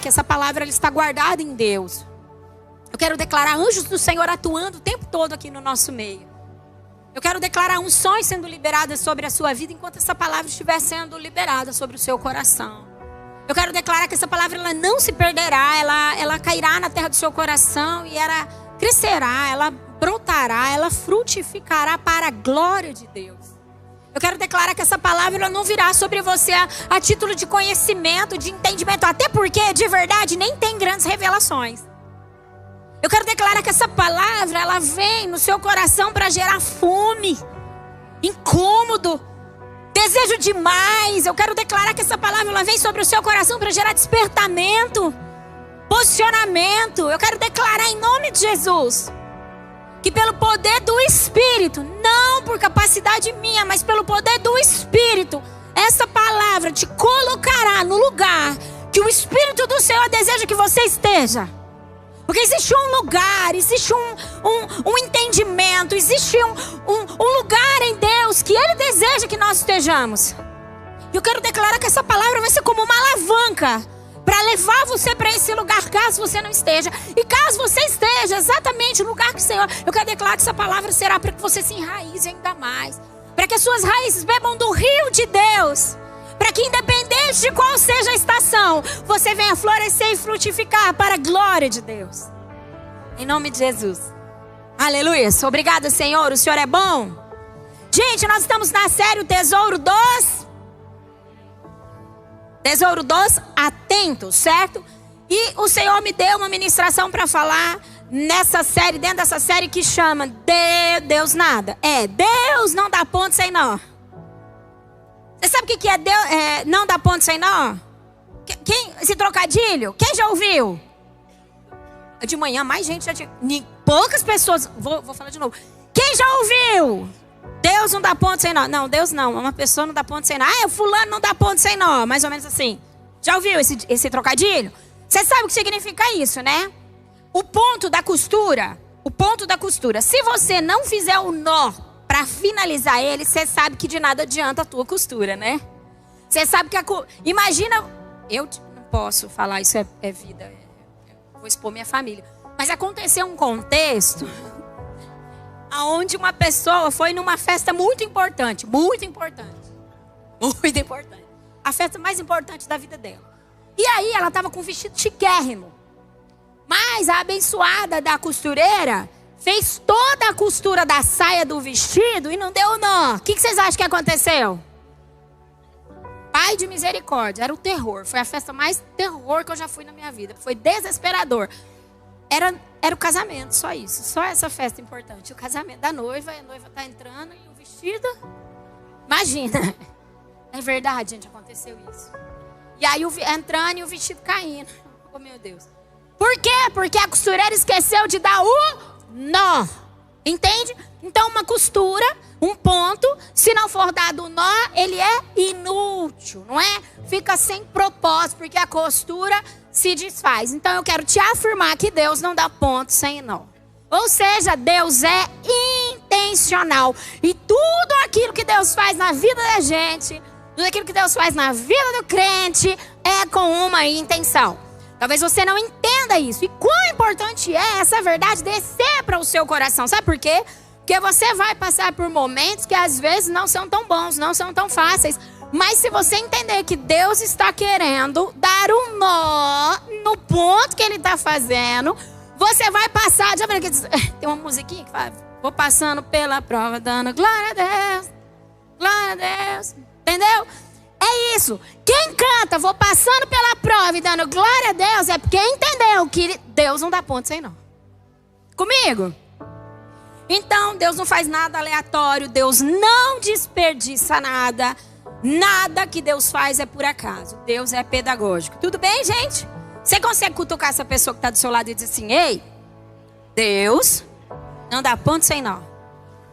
que essa palavra ela está guardada em Deus. Eu quero declarar anjos do Senhor atuando o tempo todo aqui no nosso meio. Eu quero declarar unções sendo liberadas sobre a sua vida enquanto essa palavra estiver sendo liberada sobre o seu coração. Eu quero declarar que essa palavra ela não se perderá, ela cairá na terra do seu coração e ela crescerá, ela brotará, ela frutificará para a glória de Deus. Eu quero declarar que essa palavra ela não virá sobre você a título de conhecimento, de entendimento, até porque de verdade nem tem grandes revelações. Eu quero declarar que essa palavra, ela vem no seu coração para gerar fome, incômodo, desejo demais. Eu quero declarar que essa palavra, ela vem sobre o seu coração para gerar despertamento, posicionamento. Eu quero declarar em nome de Jesus, que pelo poder do Espírito, não por capacidade minha, mas pelo poder do Espírito, essa palavra te colocará no lugar que o Espírito do Senhor deseja que você esteja. Porque existe um lugar, existe um entendimento, existe um lugar em Deus que Ele deseja que nós estejamos. E eu quero declarar que essa palavra vai ser como uma alavanca para levar você para esse lugar, caso você não esteja. E caso você esteja exatamente no lugar que o Senhor, eu quero declarar que essa palavra será para que você se enraize ainda mais. Para que as suas raízes bebam do rio de Deus. Para que independente de qual seja a estação, você venha florescer e frutificar para a glória de Deus. Em nome de Jesus. Aleluia. Obrigada, Senhor. O Senhor é bom. Gente, nós estamos na série O Tesouro dos Atentos, certo? E o Senhor me deu uma ministração para falar nessa série, dentro dessa série que chama Deus nada. Deus não dá ponto sem nó. Você sabe o que é Deus, não dá ponto sem nó? Esse trocadilho? Quem já ouviu? De manhã mais gente já tinha. Poucas pessoas. Vou falar de novo. Quem já ouviu? Deus não dá ponto sem nó. Não, Deus não. Uma pessoa não dá ponto sem nó. O fulano não dá ponto sem nó. Mais ou menos assim. Já ouviu esse trocadilho? Você sabe o que significa isso, né? O ponto da costura. Se você não fizer o nó para finalizar ele, você sabe que de nada adianta a tua costura, né? Você sabe que imagina, eu não posso falar, isso é vida, vou expor minha família. Mas aconteceu um contexto onde uma pessoa foi numa festa muito importante. A festa mais importante da vida dela. E aí ela estava com um vestido chiquérrimo. Mas a abençoada da costureira fez toda a costura da saia do vestido e não deu nó. O que vocês acham que aconteceu? Pai de misericórdia, era o terror. Foi a festa mais terror que eu já fui na minha vida. Foi desesperador. Era o casamento, só isso. Só essa festa importante. O casamento da noiva, a noiva tá entrando e o vestido... Imagina. É verdade, gente, aconteceu isso. E aí entrando e o vestido caindo. Oh, meu Deus. Por quê? Porque a costureira esqueceu de dar o nó. Entende? Então uma costura, um ponto, se não for dado o nó, ele é inútil, não é? Fica sem propósito, porque a costura se desfaz. Então eu quero te afirmar que Deus não dá ponto sem nó. Ou seja, Deus é intencional. E tudo aquilo que Deus faz na vida da gente, tudo aquilo que Deus faz na vida do crente, é com uma intenção. Talvez você não entenda isso. E quão importante é essa verdade descer para o seu coração. Sabe por quê? Porque você vai passar por momentos que às vezes não são tão bons, não são tão fáceis. Mas se você entender que Deus está querendo dar um nó no ponto que Ele está fazendo, você vai passar... Já viu que tem uma musiquinha que fala: vou passando pela prova dando glória a Deus, glória a Deus. Entendeu? É isso. Quem canta vou passando pela prova e dando glória a Deus é porque entendeu que Deus não dá ponto sem nó. Comigo? Então Deus não faz nada aleatório. Deus não desperdiça nada. Nada que Deus faz é por acaso. Deus é pedagógico. Tudo bem, gente? Você consegue cutucar essa pessoa que está do seu lado e dizer assim: ei, Deus não dá ponto sem nó.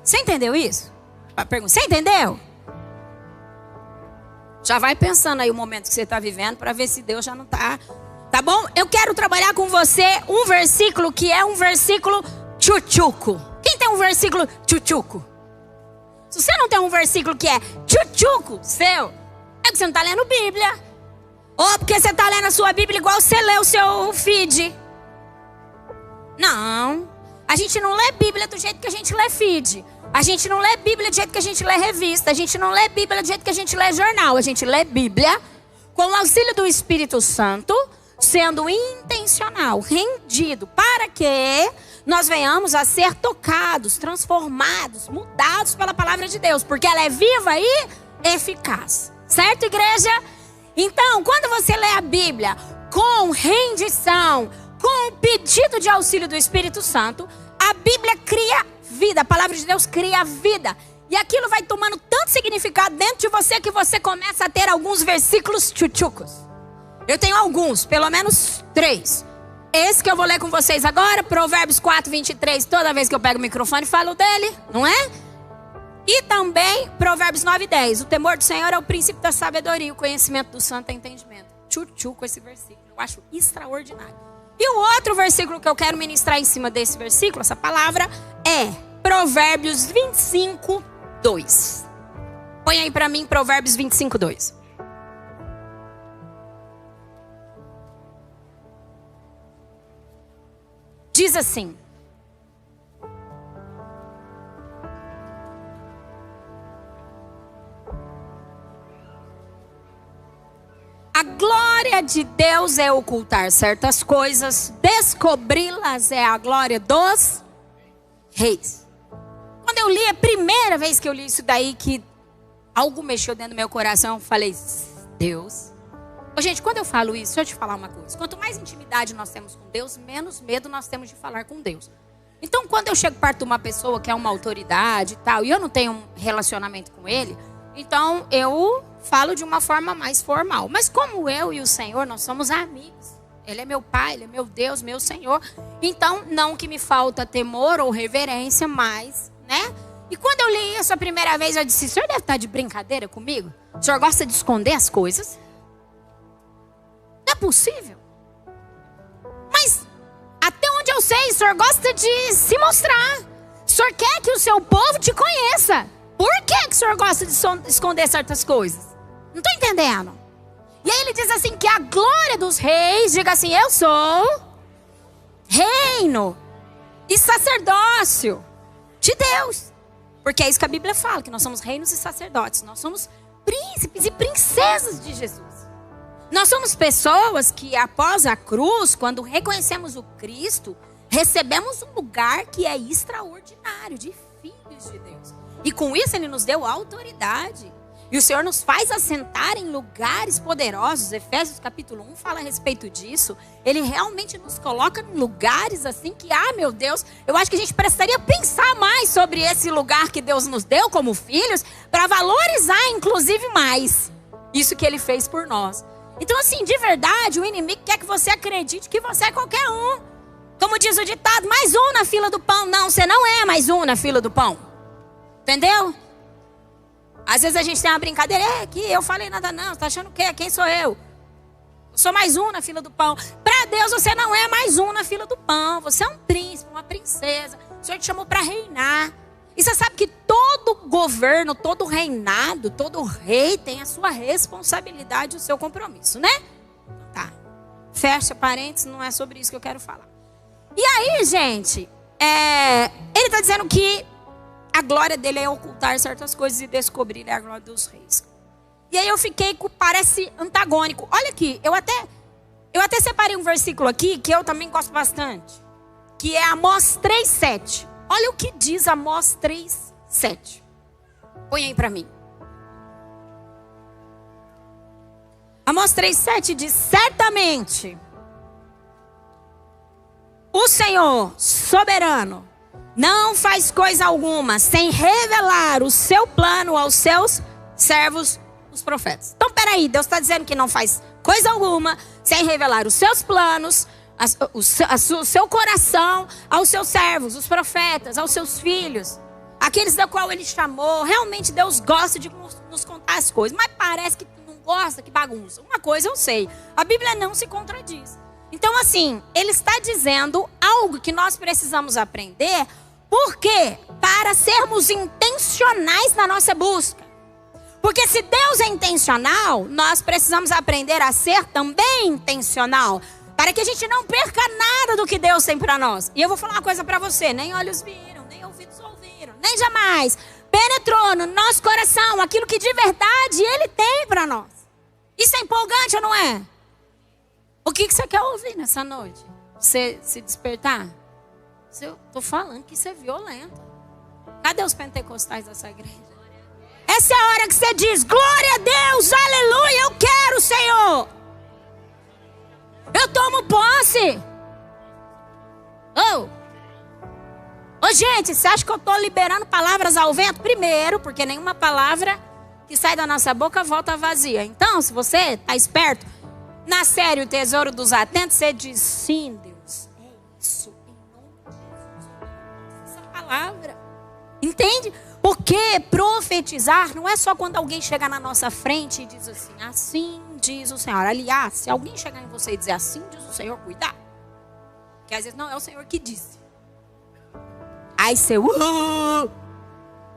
Você entendeu isso? A pergunta: você entendeu? Já vai pensando aí o momento que você está vivendo para ver se Deus já não está. Tá bom? Eu quero trabalhar com você um versículo que é um versículo tchutchuco. Quem tem um versículo tchutchuco? Se você não tem um versículo que é tchutchuco seu, é que você não está lendo Bíblia. Ou porque você está lendo a sua Bíblia igual você lê o seu feed. Não. A gente não lê Bíblia do jeito que a gente lê feed. A gente não lê Bíblia do jeito que a gente lê revista. A gente não lê Bíblia do jeito que a gente lê jornal. A gente lê Bíblia com o auxílio do Espírito Santo, sendo intencional, rendido, para que nós venhamos a ser tocados, transformados, mudados pela palavra de Deus, porque ela é viva e eficaz. Certo, igreja? Então, quando você lê a Bíblia com rendição, com o pedido de auxílio do Espírito Santo, a Bíblia cria vida, a palavra de Deus cria vida. E aquilo vai tomando tanto significado dentro de você que você começa a ter alguns versículos tchutchucos. Eu tenho alguns, pelo menos 3. Esse que eu vou ler com vocês agora, Provérbios 4, 23. Toda vez que eu pego o microfone falo dele, não é? E também Provérbios 9, 10. O temor do Senhor é o princípio da sabedoria, o conhecimento do santo é entendimento. Tchutchuco esse versículo, eu acho extraordinário. E o outro versículo que eu quero ministrar em cima desse versículo, essa palavra, é Provérbios 25, 2. Põe aí para mim Provérbios 25, 2. Diz assim: a glória de Deus é ocultar certas coisas, descobri-las é a glória dos reis. Quando eu li, a primeira vez que eu li isso daí, que algo mexeu dentro do meu coração, eu falei, Deus. Ô, gente, quando eu falo isso, deixa eu te falar uma coisa. Quanto mais intimidade nós temos com Deus, menos medo nós temos de falar com Deus. Então, quando eu chego perto de uma pessoa que é uma autoridade e tal, e eu não tenho um relacionamento com ele, então eu falo de uma forma mais formal. Mas como eu e o Senhor, nós somos amigos. Ele é meu Pai, Ele é meu Deus, meu Senhor. Então, não que me falta temor ou reverência, mas, né? E quando eu li isso a primeira vez, eu disse, o senhor deve estar de brincadeira comigo? O senhor gosta de esconder as coisas? Não é possível. Mas, até onde eu sei, o senhor gosta de se mostrar. O senhor quer que o seu povo te conheça. Por que o senhor gosta de esconder certas coisas? Não estou entendendo. E aí ele diz assim, que a glória dos reis, diga assim, eu sou reino e sacerdócio de Deus. Porque é isso que a Bíblia fala, que nós somos reinos e sacerdotes. Nós somos príncipes e princesas de Jesus. Nós somos pessoas que após a cruz, quando reconhecemos o Cristo, recebemos um lugar que é extraordinário, de filhos de Deus. E com isso Ele nos deu autoridade. E o Senhor nos faz assentar em lugares poderosos. Efésios capítulo 1 fala a respeito disso. Ele realmente nos coloca em lugares assim que, meu Deus, eu acho que a gente precisaria pensar mais sobre esse lugar que Deus nos deu como filhos, para valorizar inclusive mais isso que Ele fez por nós. Então assim, de verdade, o inimigo quer que você acredite que você é qualquer um. Como diz o ditado, mais um na fila do pão. Não, você não é mais um na fila do pão. Entendeu? Às vezes a gente tem uma brincadeira, que eu falei nada não, você tá achando o quê? Quem sou eu? Eu sou mais um na fila do pão. Para Deus você não é mais um na fila do pão. Você é um príncipe, uma princesa. O Senhor te chamou para reinar. E você sabe que todo governo, todo reinado, todo rei tem a sua responsabilidade e o seu compromisso, né? Tá. Fecha parênteses, não é sobre isso que eu quero falar. E aí, gente, ele está dizendo que a glória dele é ocultar certas coisas e descobrir a glória dos reis. E aí eu fiquei com, parece antagônico. Olha aqui, eu até separei um versículo aqui que eu também gosto bastante. Que é Amós 3:7. Olha o que diz Amós 3:7. Põe aí para mim. Amós 3:7 diz, certamente o Senhor soberano não faz coisa alguma sem revelar o seu plano aos seus servos, os profetas. Então, peraí, Deus está dizendo que não faz coisa alguma sem revelar os seus planos, o seu coração aos seus servos, os profetas, aos seus filhos, aqueles da qual Ele chamou. Realmente Deus gosta de nos contar as coisas, mas parece que não gosta, que bagunça. Uma coisa eu sei, a Bíblia não se contradiz. Então assim, Ele está dizendo algo que nós precisamos aprender. Por quê? Para sermos intencionais na nossa busca. Porque se Deus é intencional, nós precisamos aprender a ser também intencional. Para que a gente não perca nada do que Deus tem para nós. E eu vou falar uma coisa para você. Nem olhos viram, nem ouvidos ouviram, nem jamais penetrou no nosso coração aquilo que de verdade Ele tem para nós. Isso é empolgante ou não é? O que você quer ouvir nessa noite? Você se despertar? Eu tô falando que isso é violento. Cadê os pentecostais dessa igreja? Essa é a hora que você diz: glória a Deus, aleluia, eu quero, Senhor. Eu tomo posse. Ô, gente, você acha que eu estou liberando palavras ao vento? Primeiro, porque nenhuma palavra que sai da nossa boca volta vazia. Então, se você está esperto, na série O Tesouro dos Atentos, você diz: sim, Deus, é isso, em nome de Jesus. Essa palavra, entende? Porque profetizar não é só quando alguém chega na nossa frente e diz assim: assim diz o Senhor. Aliás, se alguém chegar em você e dizer assim diz o Senhor, cuidado. Porque às vezes não é o Senhor que disse. Aí você,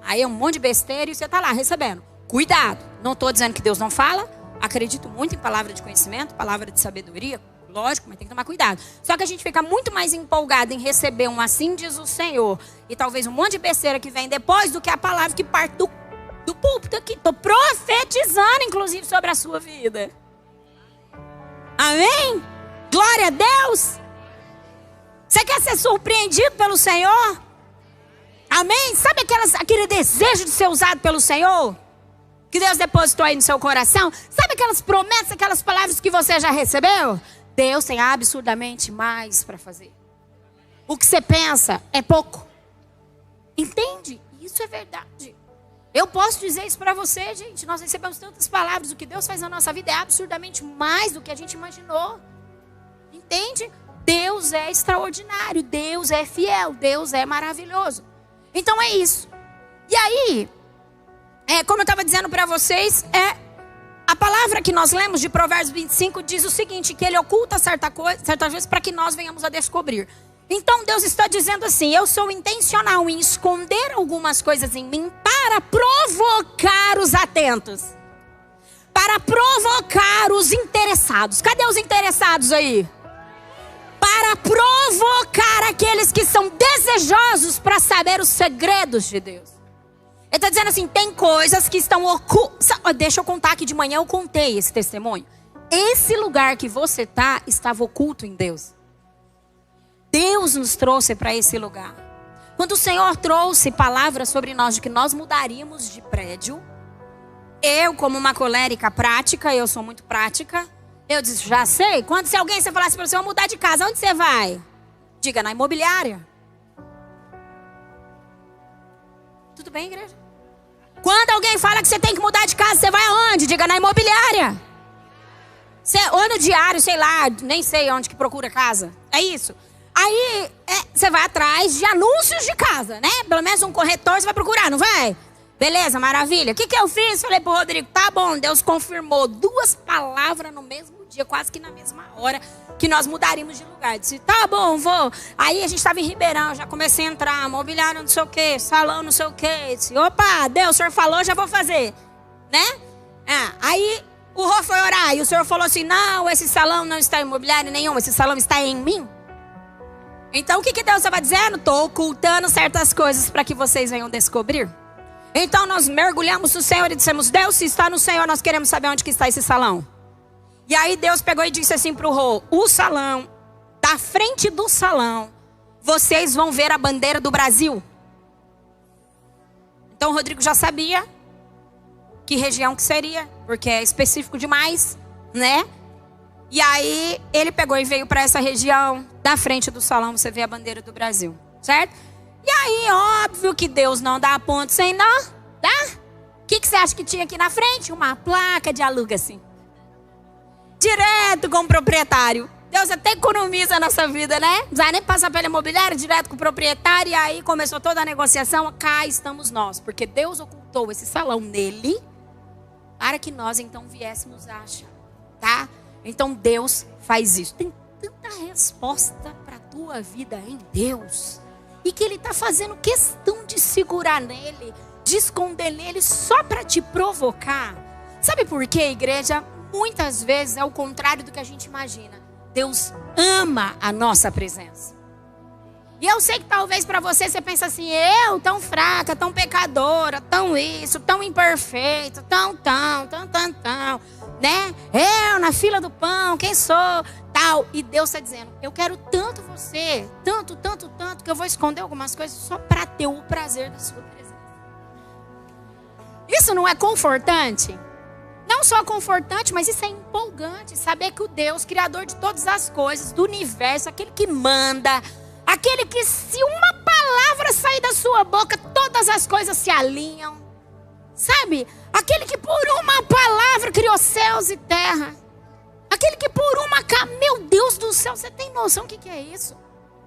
aí é um monte de besteira e você está lá recebendo. Cuidado, não estou dizendo que Deus não fala. Acredito muito em palavra de conhecimento, palavra de sabedoria. Lógico, mas tem que tomar cuidado. Só que a gente fica muito mais empolgado em receber um assim diz o Senhor e talvez um monte de besteira que vem depois do que a palavra que parte do púlpito aqui. Estou profetizando, inclusive, sobre a sua vida. Amém? Glória a Deus. Você quer ser surpreendido pelo Senhor? Amém? Sabe aquele desejo de ser usado pelo Senhor? Que Deus depositou aí no seu coração? Sabe aquelas promessas, aquelas palavras que você já recebeu? Deus tem absurdamente mais para fazer. O que você pensa é pouco. Entende? Isso é verdade. Eu posso dizer isso para você, gente. Nós recebemos tantas palavras. O que Deus faz na nossa vida é absurdamente mais do que a gente imaginou. Entende? Deus é extraordinário. Deus é fiel. Deus é maravilhoso. Então é isso. E aí, como eu estava dizendo para vocês, a palavra que nós lemos de Provérbios 25 diz o seguinte: que Ele oculta certas vezes para que nós venhamos a descobrir. Então Deus está dizendo assim: eu sou intencional em esconder algumas coisas em mim para provocar os atentos. Para provocar os interessados. Cadê os interessados aí? Para provocar aqueles que são desejosos para saber os segredos de Deus. Ele está dizendo assim: tem coisas que estão ocultas. Deixa eu contar que de manhã eu contei esse testemunho. Esse lugar que você está estava oculto em Deus. Deus nos trouxe para esse lugar. Quando o Senhor trouxe palavras sobre nós de que nós mudaríamos de prédio, eu, como uma colérica prática, eu sou muito prática, eu disse: já sei. Se alguém você falasse para você: eu vou mudar de casa, onde você vai? Diga: na imobiliária. Tudo bem, igreja? Quando alguém fala que você tem que mudar de casa, você vai aonde? Diga: na imobiliária. Ou no diário, sei lá, nem sei onde que procura casa. É isso. Aí você vai atrás de anúncios de casa, né? Pelo menos um corretor você vai procurar, não vai? Beleza, maravilha. O que eu fiz? Falei pro Rodrigo: tá bom, Deus confirmou 2 palavras no mesmo dia, quase que na mesma hora, que nós mudaríamos de lugar. Eu disse: tá bom, vou. Aí a gente estava em Ribeirão, já comecei a entrar, mobiliário não sei o que, salão não sei o que. Disse: opa, Deus, o senhor falou, já vou fazer, né? Aí o Rô foi orar e o senhor falou assim: não, esse salão não está em imobiliário nenhum, esse salão está em mim. Então o que Deus estava dizendo? Estou ocultando certas coisas para que vocês venham descobrir. Então nós mergulhamos no Senhor e dissemos: Deus, se está no Senhor, nós queremos saber onde que está esse salão. E aí Deus pegou e disse assim para o Rô: o salão, da frente do salão, vocês vão ver a bandeira do Brasil. Então o Rodrigo já sabia que região que seria, porque é específico demais, né? E aí ele pegou e veio para essa região, da frente do salão você vê a bandeira do Brasil, certo? E aí, óbvio que Deus não dá ponto sem nó, tá? O que você acha que tinha aqui na frente? Uma placa de aluga-se. Direto com o proprietário. Deus até economiza a nossa vida, né? Não precisa nem passar pela imobiliária, direto com o proprietário. E aí começou toda a negociação. Cá estamos nós, porque Deus ocultou esse salão nele, para que nós então viéssemos a achar, tá? Então Deus faz isso. Tem tanta resposta para a tua vida em Deus. E que Ele está fazendo questão de segurar nele, de esconder nele só para te provocar. Sabe por quê, igreja? Muitas vezes é o contrário do que a gente imagina. Deus ama a nossa presença. E eu sei que talvez para você pensa assim, eu tão fraca, tão pecadora, tão isso, tão imperfeito, tão, né? Eu na fila do pão, quem sou, tal. E Deus está dizendo, eu quero tanto você, tanto, que eu vou esconder algumas coisas só para ter o prazer da sua presença. Isso não é confortante? Não só confortante, mas isso é empolgante. Saber que o Deus, Criador de todas as coisas, do universo, aquele que manda, aquele que se uma palavra sair da sua boca, todas as coisas se alinham. Sabe? Aquele que por uma palavra criou céus e terra. Aquele que por uma... Meu Deus do céu, você tem noção do que é isso?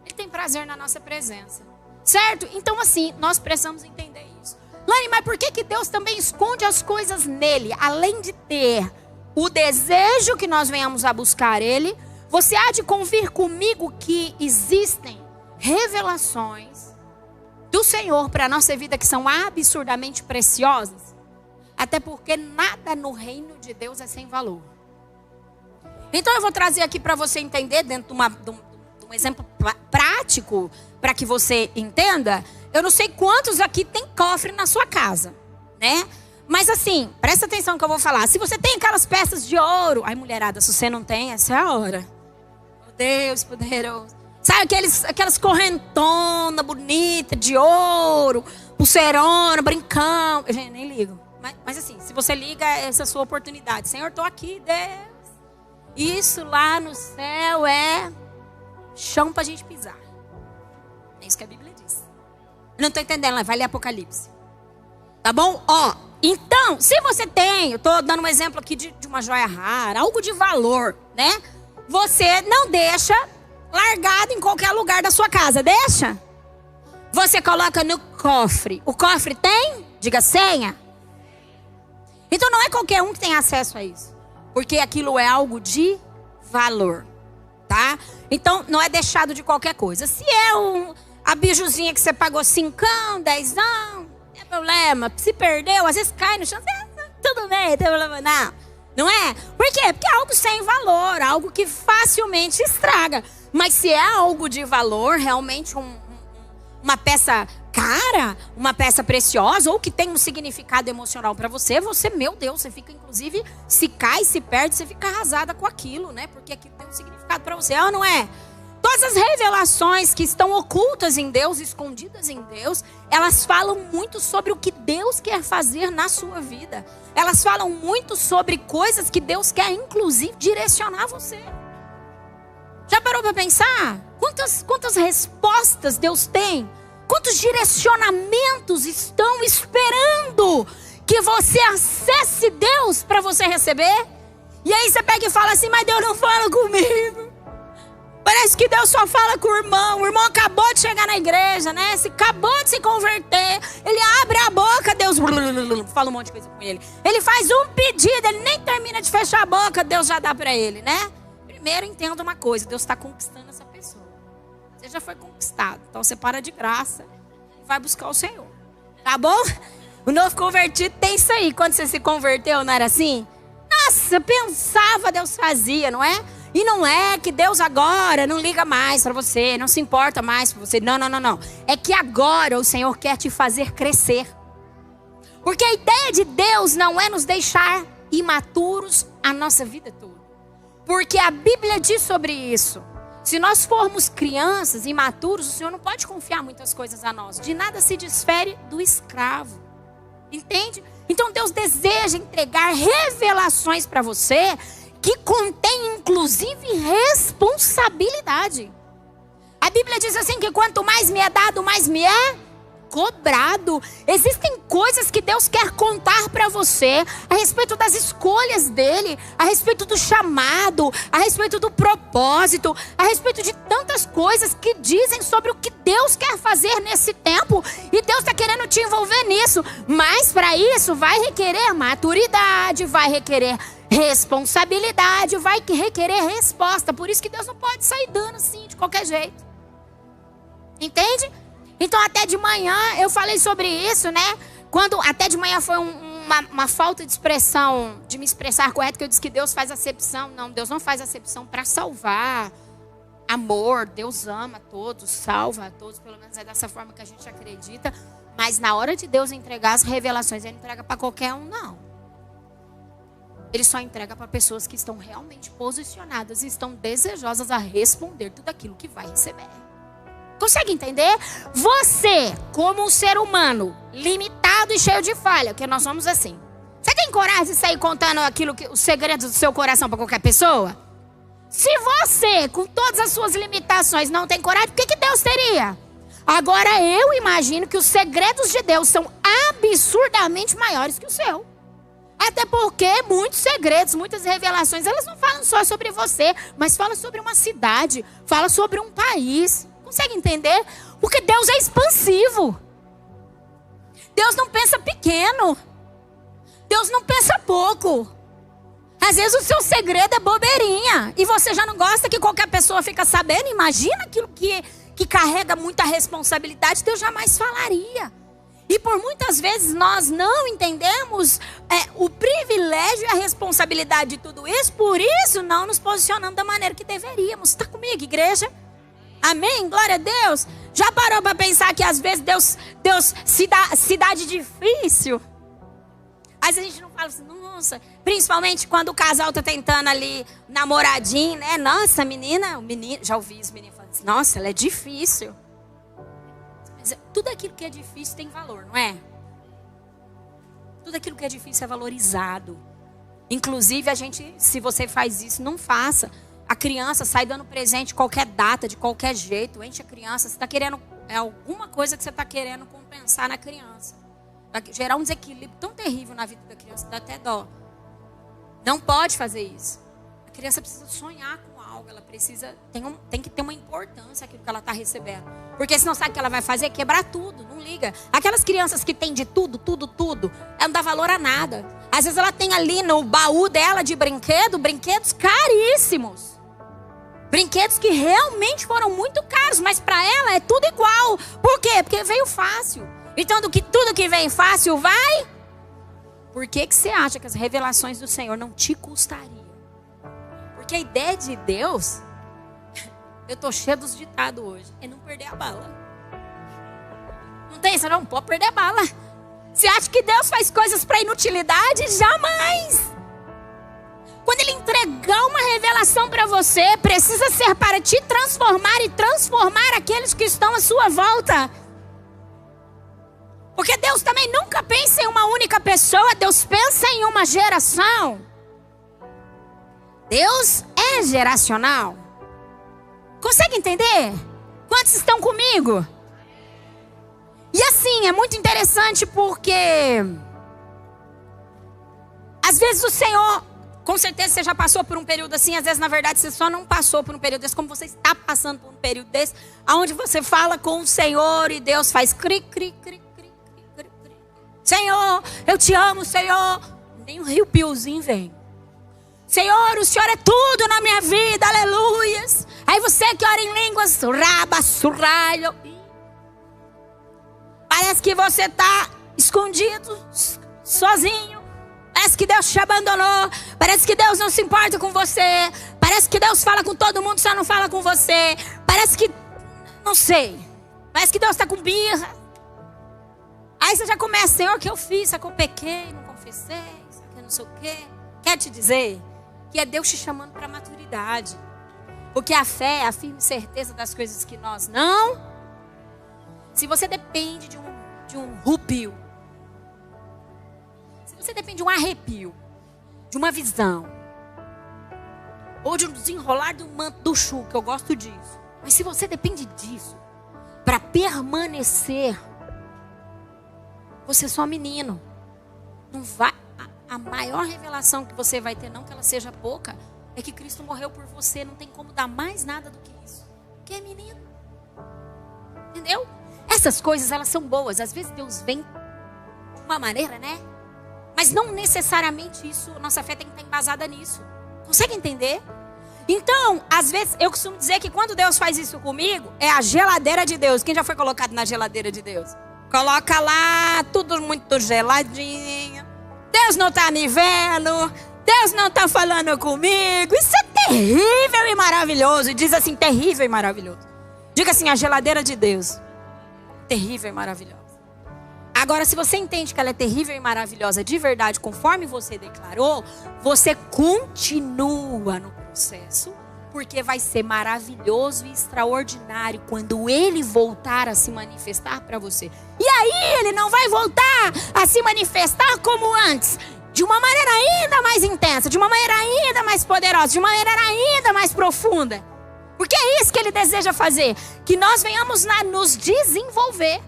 Ele tem prazer na nossa presença. Certo? Então assim, nós precisamos entender isso. Lani, mas por que Deus também esconde as coisas nele? Além de ter o desejo que nós venhamos a buscar ele, você há de convir comigo que existem revelações do Senhor para a nossa vida que são absurdamente preciosas. Até porque nada no reino de Deus é sem valor. Então eu vou trazer aqui para você entender, dentro de um exemplo prático, para que você entenda. Eu não sei quantos aqui tem cofre na sua casa, né? Mas assim, presta atenção no que eu vou falar. Se você tem aquelas peças de ouro... Ai, mulherada, se você não tem, essa é a hora. Meu Deus, poderoso. Sabe aquelas correntonas bonitas de ouro, pulseirona, brincão. Gente, nem ligo. Mas assim, se você liga, essa é a sua oportunidade. Senhor, estou aqui, Deus. Isso lá no céu é chão pra gente pisar. É isso que a Bíblia diz. Eu não estou entendendo, vai ler Apocalipse. Tá bom? Ó, então, se você tem, eu estou dando um exemplo aqui de uma joia rara, algo de valor, né? Você não deixa largado em qualquer lugar da sua casa, deixa? Você coloca no cofre. O cofre tem? Diga senha. Então não é qualquer um que tem acesso a isso. Porque aquilo é algo de valor, tá? Então não é deixado de qualquer coisa. Se é a bijuzinha que você pagou 5, 10, não é problema. Se perdeu, às vezes cai no chão, tudo bem, não tem problema não. Não é? Por quê? Porque é algo sem valor, algo que facilmente estraga. Mas se é algo de valor, realmente uma peça cara, uma peça preciosa, ou que tem um significado emocional para você, meu Deus, você fica inclusive, se cai, se perde, você fica arrasada com aquilo, né? Porque aquilo tem um significado para você, não é? Todas as revelações que estão ocultas em Deus, escondidas em Deus, elas falam muito sobre o que Deus quer fazer na sua vida. Elas falam muito sobre coisas que Deus quer, inclusive, direcionar você. Já parou para pensar? Quantas respostas Deus tem? Quantos direcionamentos estão esperando que você acesse Deus para você receber? E aí você pega e fala assim, mas Deus não fala comigo. Parece que Deus só fala com o irmão acabou de chegar na igreja, né? Acabou de se converter. Ele abre a boca, Deus fala um monte de coisa com ele. Ele faz um pedido, ele nem termina de fechar a boca, Deus já dá para ele, né? Primeiro entenda uma coisa, Deus está conquistando essa pessoa. Você já foi conquistado, então você para de graça e vai buscar o Senhor. Tá bom? O novo convertido tem isso aí. Quando você se converteu, não era assim? Nossa, pensava, Deus fazia, não é? E não é que Deus agora não liga mais para você, não se importa mais para você. Não. É que agora o Senhor quer te fazer crescer. Porque a ideia de Deus não é nos deixar imaturos a nossa vida toda. Porque a Bíblia diz sobre isso. Se nós formos crianças imaturos, o Senhor não pode confiar muitas coisas a nós. De nada se difere do escravo. Entende? Então Deus deseja entregar revelações para você que contém inclusive responsabilidade. A Bíblia diz assim que quanto mais me é dado, mais me é cobrado. Existem coisas que Deus quer contar para você a respeito das escolhas dele, a respeito do chamado, a respeito do propósito, a respeito de tantas coisas que dizem sobre o que Deus quer fazer nesse tempo. E Deus está querendo te envolver nisso. Mas para isso vai requerer maturidade, vai requerer responsabilidade, vai requerer resposta. Por isso que Deus não pode sair dando assim de qualquer jeito. Entende? Então até de manhã eu falei sobre isso, né? quando até de manhã foi uma falta de expressão, de me expressar correto, que eu disse que Deus faz acepção. Não, Deus não faz acepção para salvar. Amor, Deus ama a todos, salva a todos, pelo menos é dessa forma que a gente acredita. Mas na hora de Deus entregar as revelações, Ele não entrega para qualquer um, não. Ele só entrega para pessoas que estão realmente posicionadas e estão desejosas a responder tudo aquilo que vai receber. Consegue entender? Você, como um ser humano, limitado e cheio de falha, porque nós somos assim. Você tem coragem de sair contando os segredos do seu coração para qualquer pessoa? Se você, com todas as suas limitações, não tem coragem, o que Deus teria? Agora eu imagino que os segredos de Deus são absurdamente maiores que o seu. Até porque muitos segredos, muitas revelações, elas não falam só sobre você, mas falam sobre uma cidade, falam sobre um país. Consegue entender? Porque Deus é expansivo. Deus não pensa pequeno. Deus não pensa pouco. Às vezes o seu segredo é bobeirinha. E você já não gosta que qualquer pessoa fica sabendo. Imagina aquilo que carrega muita responsabilidade. Deus jamais falaria. E por muitas vezes nós não entendemos o privilégio e a responsabilidade de tudo isso. Por isso não nos posicionamos da maneira que deveríamos. Está comigo, igreja? Amém? Glória a Deus. Já parou para pensar que às vezes Deus se dá de difícil? Às vezes a gente não fala assim, nossa. Principalmente quando o casal está tentando ali, namoradinho, né? Nossa, o menino, já ouvi os meninos falando assim, nossa, ela é difícil. Mas tudo aquilo que é difícil tem valor, não é? Tudo aquilo que é difícil é valorizado. Inclusive, se você faz isso, não faça. A criança sai dando presente de qualquer data, de qualquer jeito. Enche a criança. Você está querendo... É alguma coisa que você está querendo compensar na criança. Vai gerar um desequilíbrio tão terrível na vida da criança. Dá até dó. Não pode fazer isso. A criança precisa sonhar com algo. Ela precisa... Tem que ter uma importância aquilo que ela está recebendo. Porque senão sabe o que ela vai fazer? Quebrar tudo. Não liga. Aquelas crianças que têm de tudo. Ela não dá valor a nada. Às vezes ela tem ali no baú dela de brinquedos caríssimos. Brinquedos que realmente foram muito caros, mas para ela é tudo igual. Por quê? Porque veio fácil. Então, tudo que vem fácil vai. Por que você acha que as revelações do Senhor não te custariam? Porque a ideia de Deus, eu tô cheio dos ditados hoje, é não perder a bala. Não tem isso, não pode perder a bala. Você acha que Deus faz coisas para inutilidade? Jamais. Quando Ele entregar uma revelação para você, precisa ser para te transformar e transformar aqueles que estão à sua volta. Porque Deus também nunca pensa em uma única pessoa, Deus pensa em uma geração. Deus é geracional. Consegue entender? Quantos estão comigo? E assim, é muito interessante porque às vezes o Senhor... Com certeza você já passou por um período assim. Às vezes, na verdade, você só não passou por um período desse. Como você está passando por um período desse, onde você fala com o Senhor e Deus faz cri, cri, cri, cri, cri, cri, cri. Senhor, eu te amo, Senhor. Nem um rio-piozinho vem. Senhor, o Senhor é tudo na minha vida, aleluias. Aí você que ora em línguas, raba, surralho. Parece que você está escondido, sozinho. Parece que Deus te abandonou. Parece que Deus não se importa com você. Parece que Deus fala com todo mundo, só não fala com você. Parece que... Não sei. Parece que Deus está com birra. Aí você já começa, Senhor, o que eu fiz? Será que eu pequei? Não confessei? Será que eu não sei o quê? Quer te dizer que é Deus te chamando para a maturidade. Porque a fé é a firme certeza das coisas que nós não... Se você depende de um rupio, você depende de um arrepio, de uma visão, ou de um desenrolar do manto do chu, que eu gosto disso. Mas se você depende disso para permanecer, você é só menino. Não vai. A maior revelação que você vai ter, não que ela seja pouca, é que Cristo morreu por você. Não tem como dar mais nada do que isso. Porque é menino. Entendeu? Essas coisas, elas são boas. Às vezes Deus vem de uma maneira, né? Mas não necessariamente isso, nossa fé tem que estar embasada nisso. Consegue entender? Então, às vezes, eu costumo dizer que quando Deus faz isso comigo, é a geladeira de Deus. Quem já foi colocado na geladeira de Deus? Coloca lá, tudo muito geladinho. Deus não está me vendo. Deus não está falando comigo. Isso é terrível e maravilhoso. Diz assim, terrível e maravilhoso. Diga assim, a geladeira de Deus. Terrível e maravilhosa. Agora, se você entende que ela é terrível e maravilhosa de verdade, conforme você declarou, você continua no processo, porque vai ser maravilhoso e extraordinário quando ele voltar a se manifestar para você. E aí ele não vai voltar a se manifestar como antes, de uma maneira ainda mais intensa, de uma maneira ainda mais poderosa, de uma maneira ainda mais profunda. Porque é isso que ele deseja fazer, que nós venhamos nos desenvolver.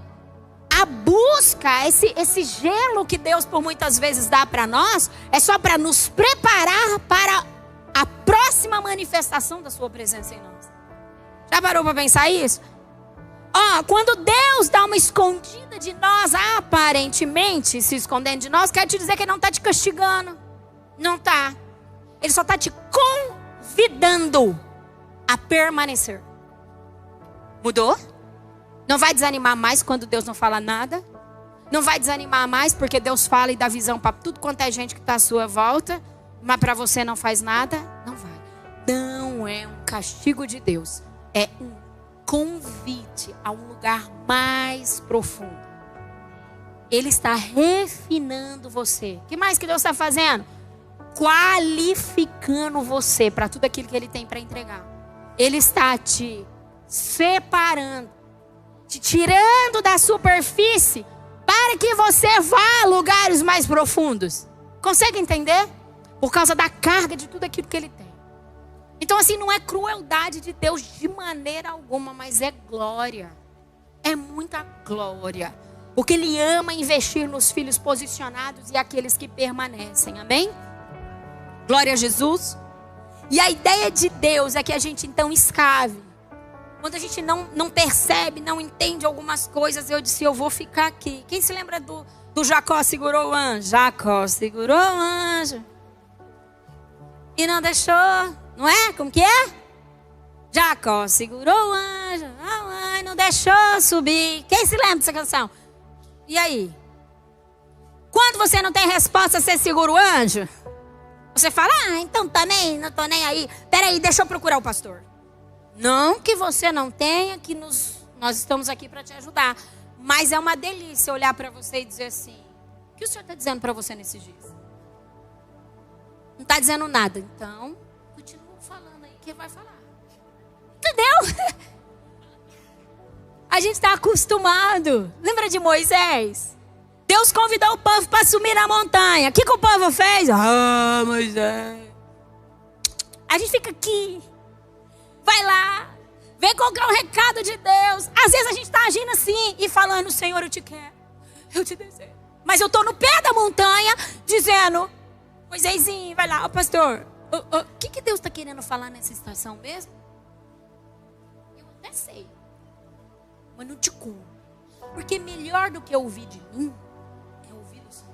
A busca, esse gelo que Deus por muitas vezes dá para nós, é só para nos preparar para a próxima manifestação da sua presença em nós. Já parou para pensar isso? Quando Deus dá uma escondida de nós, aparentemente se escondendo de nós, quer te dizer que Ele não está te castigando. Não está. Ele só está te convidando a permanecer. Mudou? Não vai desanimar mais quando Deus não fala nada. Não vai desanimar mais porque Deus fala e dá visão para tudo quanto é gente que está à sua volta, mas para você não faz nada. Não vai. Não é um castigo de Deus. É um convite a um lugar mais profundo. Ele está refinando você. O que mais que Deus está fazendo? Qualificando você para tudo aquilo que Ele tem para entregar. Ele está te separando, te tirando da superfície para que você vá a lugares mais profundos. Consegue entender? Por causa da carga de tudo aquilo que Ele tem. Então assim, não é crueldade de Deus de maneira alguma, mas é glória. É muita glória. Porque Ele ama investir nos filhos posicionados e aqueles que permanecem. Amém? Glória a Jesus. E a ideia de Deus é que a gente então escave. Quando a gente não percebe, não entende algumas coisas, eu disse, eu vou ficar aqui. Quem se lembra do Jacó segurou o anjo? Jacó segurou o anjo e não deixou, não é? Como que é? Jacó segurou o anjo, não deixou subir. Quem se lembra dessa canção? E aí? Quando você não tem resposta, você segura o anjo? Você fala, então não tô nem aí. Peraí, deixa eu procurar o pastor. Não que você não tenha, que nós estamos aqui para te ajudar. Mas é uma delícia olhar para você e dizer assim, o que o Senhor está dizendo para você nesses dias? Não está dizendo nada. Então, continua falando aí, quem vai falar? Entendeu? A gente está acostumado. Lembra de Moisés? Deus convidou o povo para subir na montanha. O que o povo fez? Moisés. A gente fica aqui. Vai lá. Vem qual que é o recado de Deus. Às vezes a gente está agindo assim e falando, Senhor, eu te quero. Eu te desejo. Mas eu estou no pé da montanha dizendo, Moisésinho, vai lá. Pastor, o que Deus está querendo falar nessa estação mesmo? Eu até sei. Mas não te conto. Porque melhor do que ouvir de mim, é ouvir do Senhor.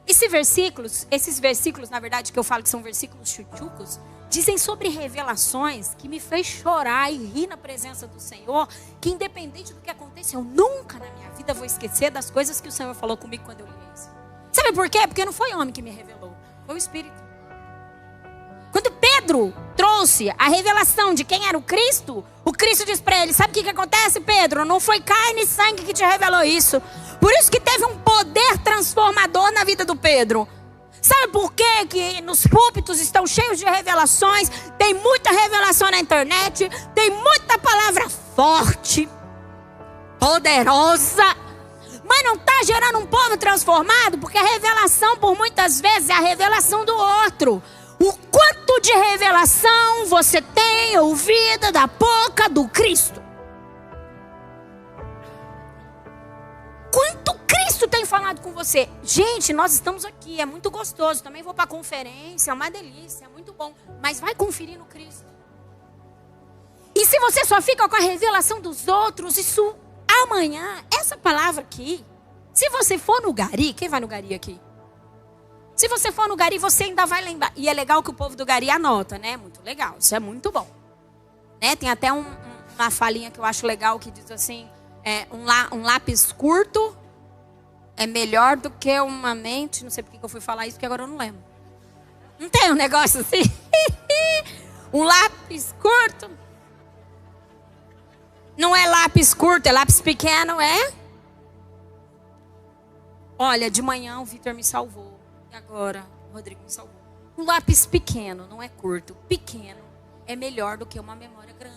Esses versículos, na verdade, que eu falo que são versículos chuchucos, dizem sobre revelações que me fez chorar e rir na presença do Senhor, que independente do que aconteceu, eu nunca na minha vida vou esquecer das coisas que o Senhor falou comigo quando eu li isso. Sabe por quê? Porque não foi homem que me revelou, foi o Espírito. Quando Pedro trouxe a revelação de quem era o Cristo disse para ele, sabe o que acontece, Pedro? Não foi carne e sangue que te revelou isso. Por isso que teve um poder transformador na vida do Pedro. Sabe por quê que nos púlpitos estão cheios de revelações? Tem muita revelação na internet, tem muita palavra forte, poderosa, mas não está gerando um povo transformado, porque a revelação, por muitas vezes, é a revelação do outro. O quanto de revelação você tem ouvido da boca do Cristo? Quanto Cristo tem falado com você? Gente, nós estamos aqui, é muito gostoso. Também vou para a conferência, é uma delícia, é muito bom. Mas vai conferir no Cristo. E se você só fica com a revelação dos outros, isso amanhã, essa palavra aqui, se você for no Gari, quem vai no Gari aqui? Se você for no Gari, você ainda vai lembrar. E é legal que o povo do Gari anota, né? Muito legal, isso é muito bom. Né? Tem até uma falinha que eu acho legal que diz assim, Um lápis curto é melhor do que uma mente. Não sei por que eu fui falar isso, porque agora eu não lembro. Não tem um negócio assim? Um lápis curto. Não é lápis curto, é lápis pequeno, é? Olha, de manhã o Vitor me salvou. E agora o Rodrigo me salvou. Um lápis pequeno, não é curto. Pequeno é melhor do que uma memória grande.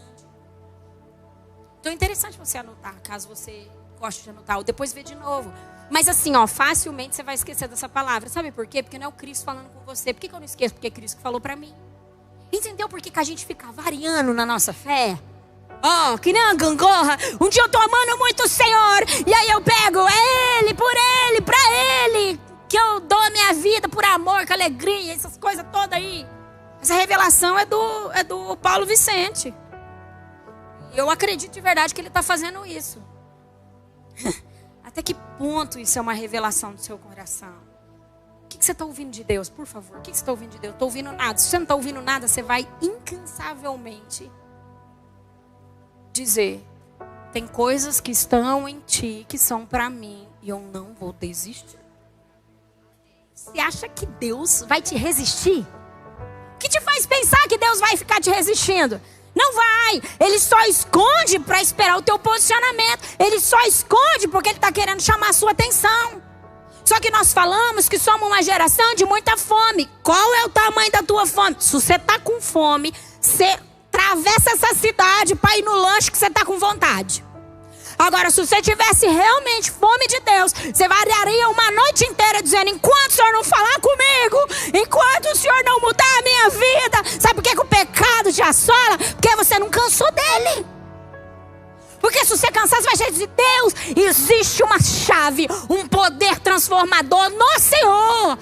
Então é interessante você anotar, caso você goste de anotar. Ou depois ver de novo. Mas assim, facilmente você vai esquecer dessa palavra. Sabe por quê? Porque não é o Cristo falando com você. Por que eu não esqueço? Porque é Cristo que falou pra mim. Entendeu por que a gente fica variando na nossa fé? Que nem uma gangorra. Um dia eu tô amando muito o Senhor. E aí eu pego Ele, por Ele, pra Ele. Que eu dou a minha vida por amor, com alegria. Essas coisas todas aí. Essa revelação é do Paulo Vicente. E eu acredito de verdade que ele está fazendo isso. Até que ponto isso é uma revelação do seu coração? O que você está ouvindo de Deus, por favor? O que você está ouvindo de Deus? Estou ouvindo nada. Se você não está ouvindo nada, você vai incansavelmente dizer: tem coisas que estão em ti, que são para mim, e eu não vou desistir. Você acha que Deus vai te resistir? O que te faz pensar que Deus vai ficar te resistindo? Não vai. Ele só esconde para esperar o teu posicionamento. Ele só esconde porque ele está querendo chamar a sua atenção. Só que nós falamos que somos uma geração de muita fome. Qual é o tamanho da tua fome? Se você está com fome, você atravessa essa cidade para ir no lanche que você está com vontade. Agora, se você tivesse realmente fome de Deus, você variaria uma noite inteira dizendo: enquanto o Senhor não falar comigo, enquanto o Senhor não mudar a minha vida. Sabe por que o pecado te assola? Porque você não cansou dele. Porque se você cansar, você vai dizer: Deus, existe uma chave, um poder transformador no Senhor.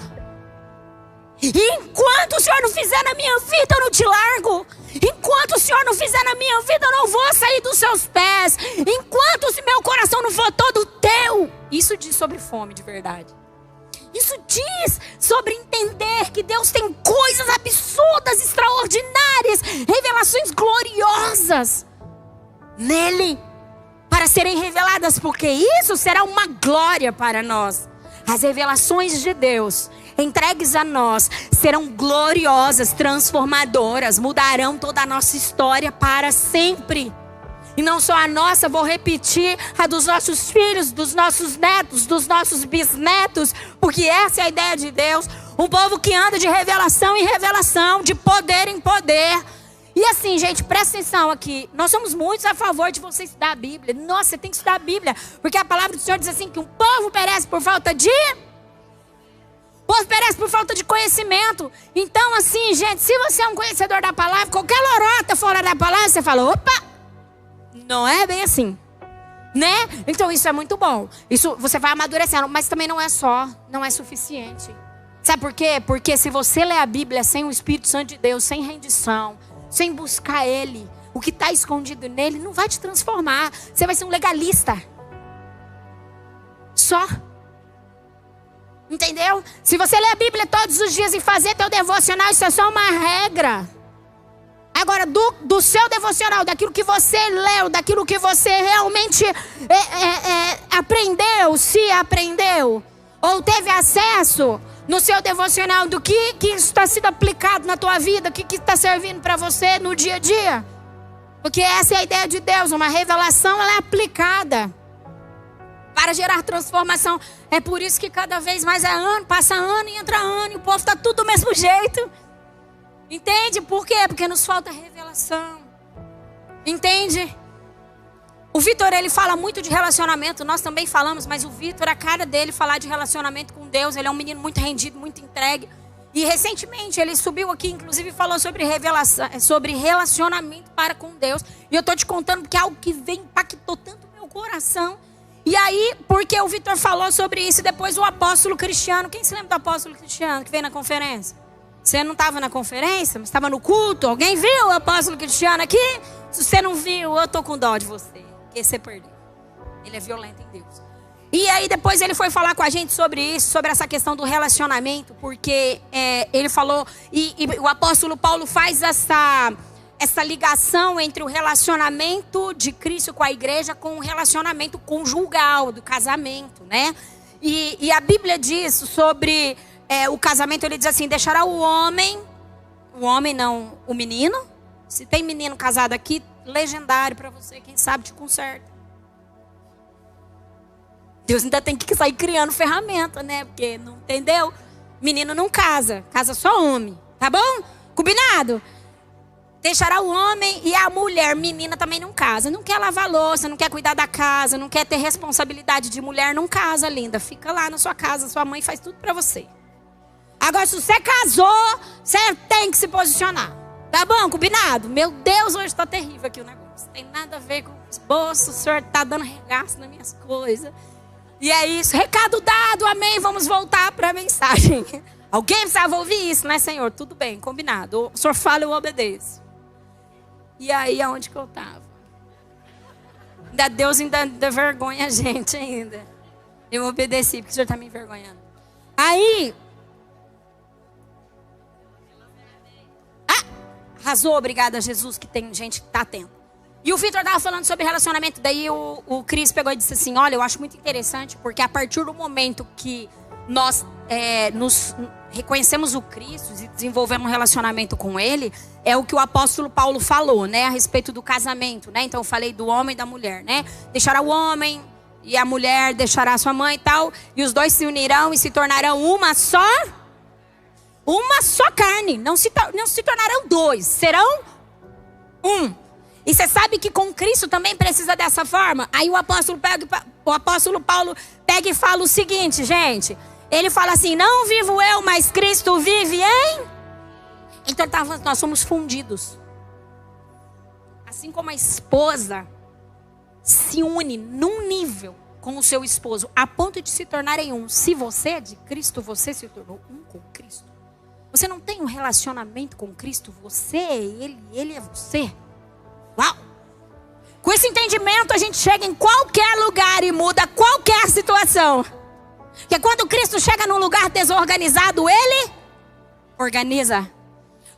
E enquanto o Senhor não fizer na minha vida, eu não te largo. Enquanto o Senhor não fizer na minha vida, eu não vou sair dos seus pés. Enquanto o meu coração não for todo teu. Isso diz sobre fome de verdade. Isso diz sobre entender que Deus tem coisas absurdas, extraordinárias, revelações gloriosas nele, para serem reveladas, porque isso será uma glória para nós. As revelações de Deus entregues a nós serão gloriosas, transformadoras, mudarão toda a nossa história para sempre. E não só a nossa, vou repetir, a dos nossos filhos, dos nossos netos, dos nossos bisnetos, porque essa é a ideia de Deus. Um povo que anda de revelação em revelação, de poder em poder. E assim, gente, presta atenção aqui. Nós somos muitos a favor de você estudar a Bíblia. Nossa, você tem que estudar a Bíblia, porque a palavra do Senhor diz assim, que um povo perece por falta de... O povo perece por falta de conhecimento. Então assim, gente, se você é um conhecedor da palavra, qualquer lorota fora da palavra, você fala: opa, não é bem assim, né? Então isso é muito bom. Isso você vai amadurecendo, mas também não é suficiente. Sabe por quê? Porque se você lê a Bíblia sem o Espírito Santo de Deus, sem rendição, sem buscar Ele, o que está escondido nele não vai te transformar. Você vai ser um legalista. Só. Entendeu? Se você ler a Bíblia todos os dias e fazer teu devocional, isso é só uma regra. Agora, do seu devocional, daquilo que você leu, daquilo que você realmente aprendeu, se aprendeu, ou teve acesso no seu devocional, do que está sendo aplicado na tua vida, o que está servindo para você no dia a dia. Porque essa é a ideia de Deus, uma revelação, ela é aplicada para gerar transformação. É por isso que cada vez mais é ano, passa ano e entra ano, e o povo está tudo do mesmo jeito. Entende? Por quê? Porque nos falta revelação. Entende? O Vitor, ele fala muito de relacionamento, nós também falamos, mas o Vitor, a cara dele falar de relacionamento com Deus, ele é um menino muito rendido, muito entregue. E recentemente ele subiu aqui, inclusive falou sobre revelação, sobre relacionamento para com Deus. E eu estou te contando porque é algo que impactou tanto o meu coração. E aí, porque o Vitor falou sobre isso, depois o apóstolo Cristiano, quem se lembra do apóstolo Cristiano que veio na conferência? Você não estava na conferência, mas estava no culto? Alguém viu o apóstolo Cristiano aqui? Se você não viu, eu estou com dó de você, porque você perdeu. Ele é violento em Deus. E aí depois ele foi falar com a gente sobre isso, sobre essa questão do relacionamento, porque ele falou, e o apóstolo Paulo faz essa ligação entre o relacionamento de Cristo com a igreja com o relacionamento conjugal, do casamento, né? E a Bíblia diz sobre o casamento, ele diz assim, deixará o homem não, o menino. Se tem menino casado aqui, legendário para você, quem sabe te conserta. Deus ainda tem que sair criando ferramenta, né? Porque, não entendeu? Menino não casa, casa só homem, tá bom? Combinado? Deixará o homem e a mulher, menina também não casa. Não quer lavar louça, não quer cuidar da casa, não quer ter responsabilidade de mulher, não casa, linda. Fica lá na sua casa, sua mãe faz tudo pra você. Agora, se você casou, você tem que se posicionar. Tá bom? Combinado? Meu Deus, hoje tá terrível aqui o negócio. Não tem nada a ver com os bolsos, o senhor tá dando regaço nas minhas coisas. E é isso, recado dado, amém. Vamos voltar para a mensagem. Alguém precisava ouvir isso, né, Senhor? Tudo bem, combinado. O Senhor fala, eu obedeço. E aí, aonde que eu estava? Deus ainda vergonha a gente ainda. Eu obedeci, porque o Senhor está me envergonhando. Aí, arrasou, obrigada a Jesus, que tem gente que está atenta. E o Vitor estava falando sobre relacionamento, daí o Cris pegou e disse assim, olha, eu acho muito interessante, porque a partir do momento que nós nos reconhecemos o Cristo e desenvolvemos um relacionamento com Ele, é o que o apóstolo Paulo falou, né, a respeito do casamento, né, então eu falei do homem e da mulher, né, deixará o homem e a mulher deixará a sua mãe e tal, e os dois se unirão e se tornarão uma só carne, não se tornarão dois, serão um. E você sabe que com Cristo também precisa dessa forma? Aí o apóstolo Paulo pega e fala o seguinte, gente. Ele fala assim, não vivo eu, mas Cristo vive em... Então nós somos fundidos. Assim como a esposa se une num nível com o seu esposo, a ponto de se tornarem um. Se você é de Cristo, você se tornou um com Cristo. Você não tem um relacionamento com Cristo, você é Ele é você. Uau! Com esse entendimento a gente chega em qualquer lugar e muda qualquer situação. Porque quando Cristo chega num lugar desorganizado, Ele organiza.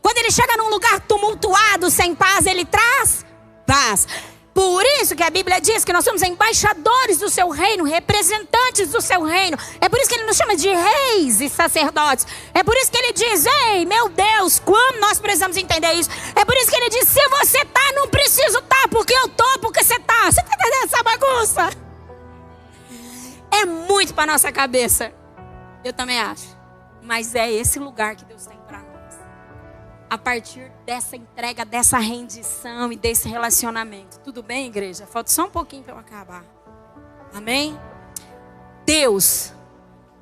Quando Ele chega num lugar tumultuado, sem paz, Ele traz paz. Por isso que a Bíblia diz que nós somos embaixadores do seu reino, representantes do seu reino. É por isso que Ele nos chama de reis e sacerdotes. É por isso que Ele diz, ei, meu Deus, como nós precisamos entender isso. É por isso que Ele diz, se você tá, não preciso tá, porque eu tô, porque você tá. Você tá entendendo essa bagunça? É muito para nossa cabeça. Eu também acho. Mas é esse lugar que Deus tem para nós. A partir dessa entrega, dessa rendição e desse relacionamento. Tudo bem, igreja? Falta só um pouquinho para eu acabar. Amém? Deus,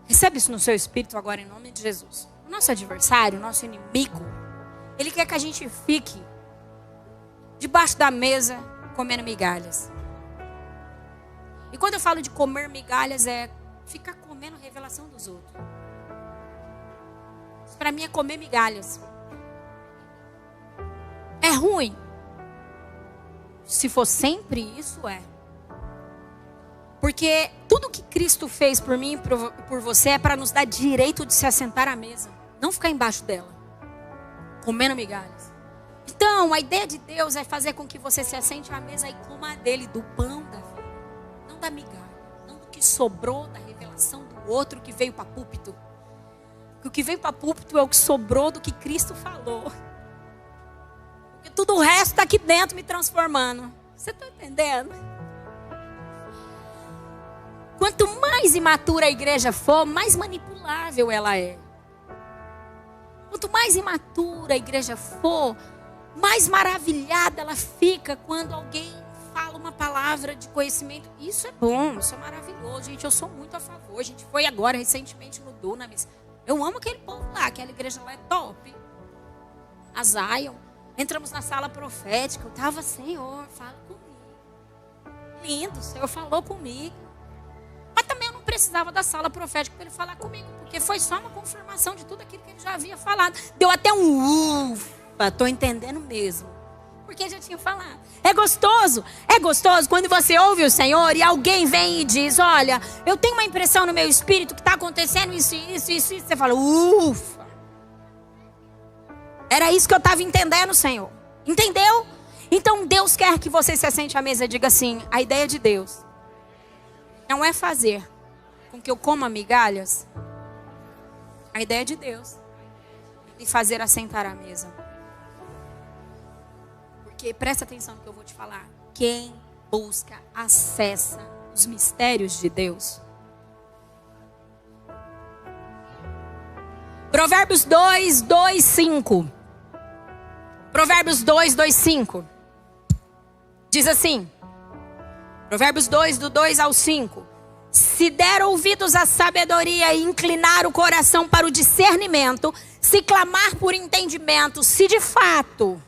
recebe isso no seu espírito agora em nome de Jesus. O nosso adversário, o nosso inimigo, ele quer que a gente fique debaixo da mesa comendo migalhas. E quando eu falo de comer migalhas, é ficar comendo a revelação dos outros. Isso para mim é comer migalhas. É ruim. Se for sempre isso, é. Porque tudo que Cristo fez por mim e por você é para nos dar direito de se assentar à mesa. Não ficar embaixo dela. Comendo migalhas. Então, a ideia de Deus é fazer com que você se assente à mesa e coma dele, do pão da vida. Não da migalha. Não do que sobrou da revelação do outro que veio para púlpito. Porque o que veio para púlpito é o que sobrou do que Cristo falou. Porque tudo o resto está aqui dentro me transformando. Você está entendendo? Quanto mais imatura a igreja for, mais manipulável ela é. Quanto mais imatura a igreja for, mais maravilhada ela fica quando alguém fala uma palavra de conhecimento. Isso é bom, isso é maravilhoso. Gente, eu sou muito a favor. A gente foi agora recentemente no Dunamis. Eu amo aquele povo lá, aquela igreja lá é top. A Zion. Entramos na sala profética. Eu estava, Senhor, fala comigo. Lindo, o Senhor falou comigo. Mas também eu não precisava da sala profética para ele falar comigo. Porque foi só uma confirmação de tudo aquilo que ele já havia falado. Deu até um ufa, estou entendendo mesmo. Porque ele já tinha falado. É gostoso quando você ouve o Senhor e alguém vem e diz, olha, eu tenho uma impressão no meu espírito que está acontecendo isso. Você fala, ufa. Era isso que eu estava entendendo, Senhor. Entendeu? Então Deus quer que você se assente à mesa e diga assim: a ideia de Deus não é fazer com que eu coma migalhas. A ideia de Deus é fazer assentar à mesa. Porque presta atenção no que eu vou te falar. Quem busca, acessa os mistérios de Deus. Provérbios 2, 2, 5. Provérbios 2, 2, 5. Diz assim. Provérbios 2, do 2 ao 5. Se der ouvidos à sabedoria e inclinar o coração para o discernimento, se clamar por entendimento, se de fato...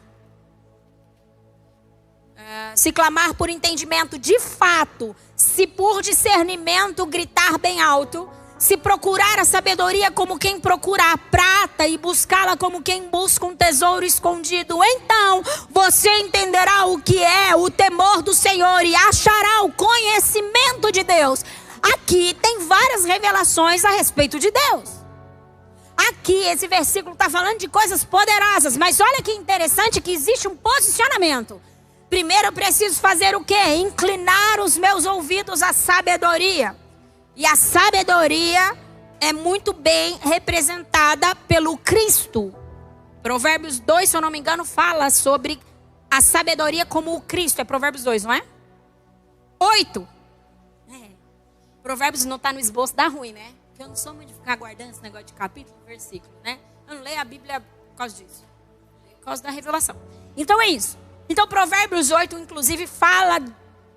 se clamar por entendimento de fato, se por discernimento gritar bem alto, se procurar a sabedoria como quem procura a prata e buscá-la como quem busca um tesouro escondido, então você entenderá o que é o temor do Senhor e achará o conhecimento de Deus. Aqui tem várias revelações a respeito de Deus. Aqui esse versículo está falando de coisas poderosas, mas olha que interessante que existe um posicionamento. Primeiro eu preciso fazer o quê? Inclinar os meus ouvidos à sabedoria. E a sabedoria é muito bem representada pelo Cristo. Provérbios 2, se eu não me engano, fala sobre a sabedoria como o Cristo. É Provérbios 2, não é? 8. Provérbios não está no esboço, dá ruim, né? Porque eu não sou muito de ficar guardando esse negócio de capítulo, versículo, né? Eu não leio a Bíblia por causa disso. Por causa da revelação. Então é isso. Então Provérbios 8, inclusive, fala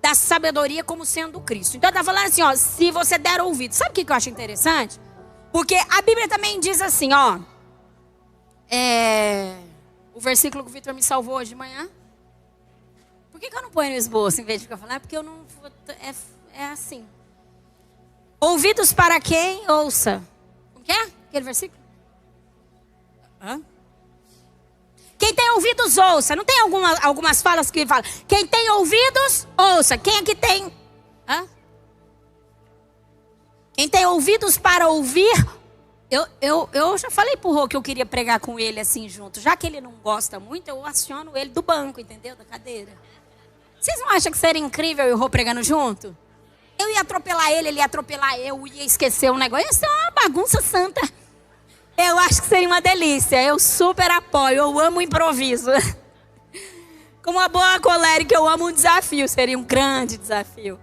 da sabedoria como sendo o Cristo. Então está falando assim, ó, se você der ouvido. Sabe o que eu acho interessante? Porque a Bíblia também diz assim, ó. O versículo que o Vitor me salvou hoje de manhã. Por que eu não ponho no esboço em vez de ficar falando? É porque eu não... É assim. Ouvidos para quem ouça. Como que é? Aquele versículo? Quem tem ouvidos, ouça. Não tem algumas falas que ele fala? Quem tem ouvidos, ouça. Quem aqui tem? Quem tem ouvidos para ouvir? Eu já falei pro Rô que eu queria pregar com ele assim junto. Já que ele não gosta muito, eu aciono ele do banco, entendeu? Da cadeira. Vocês não acham que seria incrível eu e o Rô pregando junto? Eu ia atropelar ele ia atropelar eu, ia esquecer um negócio. Ia ser uma bagunça santa. Eu acho que seria uma delícia. Eu super apoio. Eu amo o improviso. Como uma boa colérica, eu amo um desafio. Seria um grande desafio.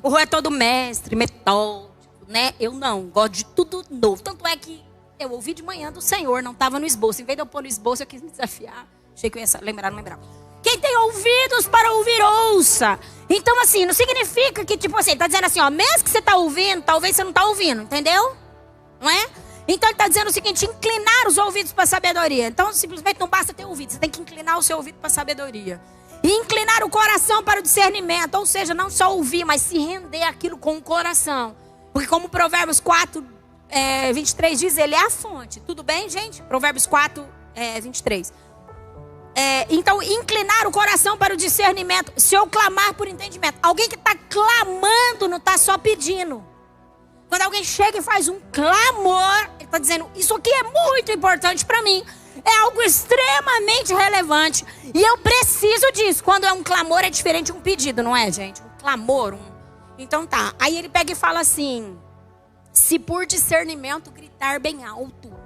O Rô é todo mestre, metódico, né? Eu não. Gosto de tudo novo. Tanto é que eu ouvi de manhã do Senhor. Não estava no esboço. Em vez de eu pôr no esboço, eu quis me desafiar. Achei que eu ia lembrar, não lembrava. Quem tem ouvidos para ouvir, ouça. Então, assim, não significa que, tipo assim, tá dizendo assim, ó, mesmo que você tá ouvindo, talvez você não tá ouvindo, entendeu? Não é? Então, ele tá dizendo o seguinte, inclinar os ouvidos para a sabedoria. Então, simplesmente não basta ter ouvido, você tem que inclinar o seu ouvido para a sabedoria. E inclinar o coração para o discernimento, ou seja, não só ouvir, mas se render aquilo com o coração. Porque como Provérbios 4, 23 diz, ele é a fonte. Tudo bem, gente? Provérbios 4, 23. Então, inclinar o coração para o discernimento. Se eu clamar por entendimento. Alguém que está clamando não está só pedindo. Quando alguém chega e faz um clamor, ele está dizendo, isso aqui é muito importante para mim. É algo extremamente relevante. E eu preciso disso. Quando é um clamor, é diferente de um pedido, não é, gente? Um clamor. Então tá. Aí ele pega e fala assim, se por discernimento gritar bem alto.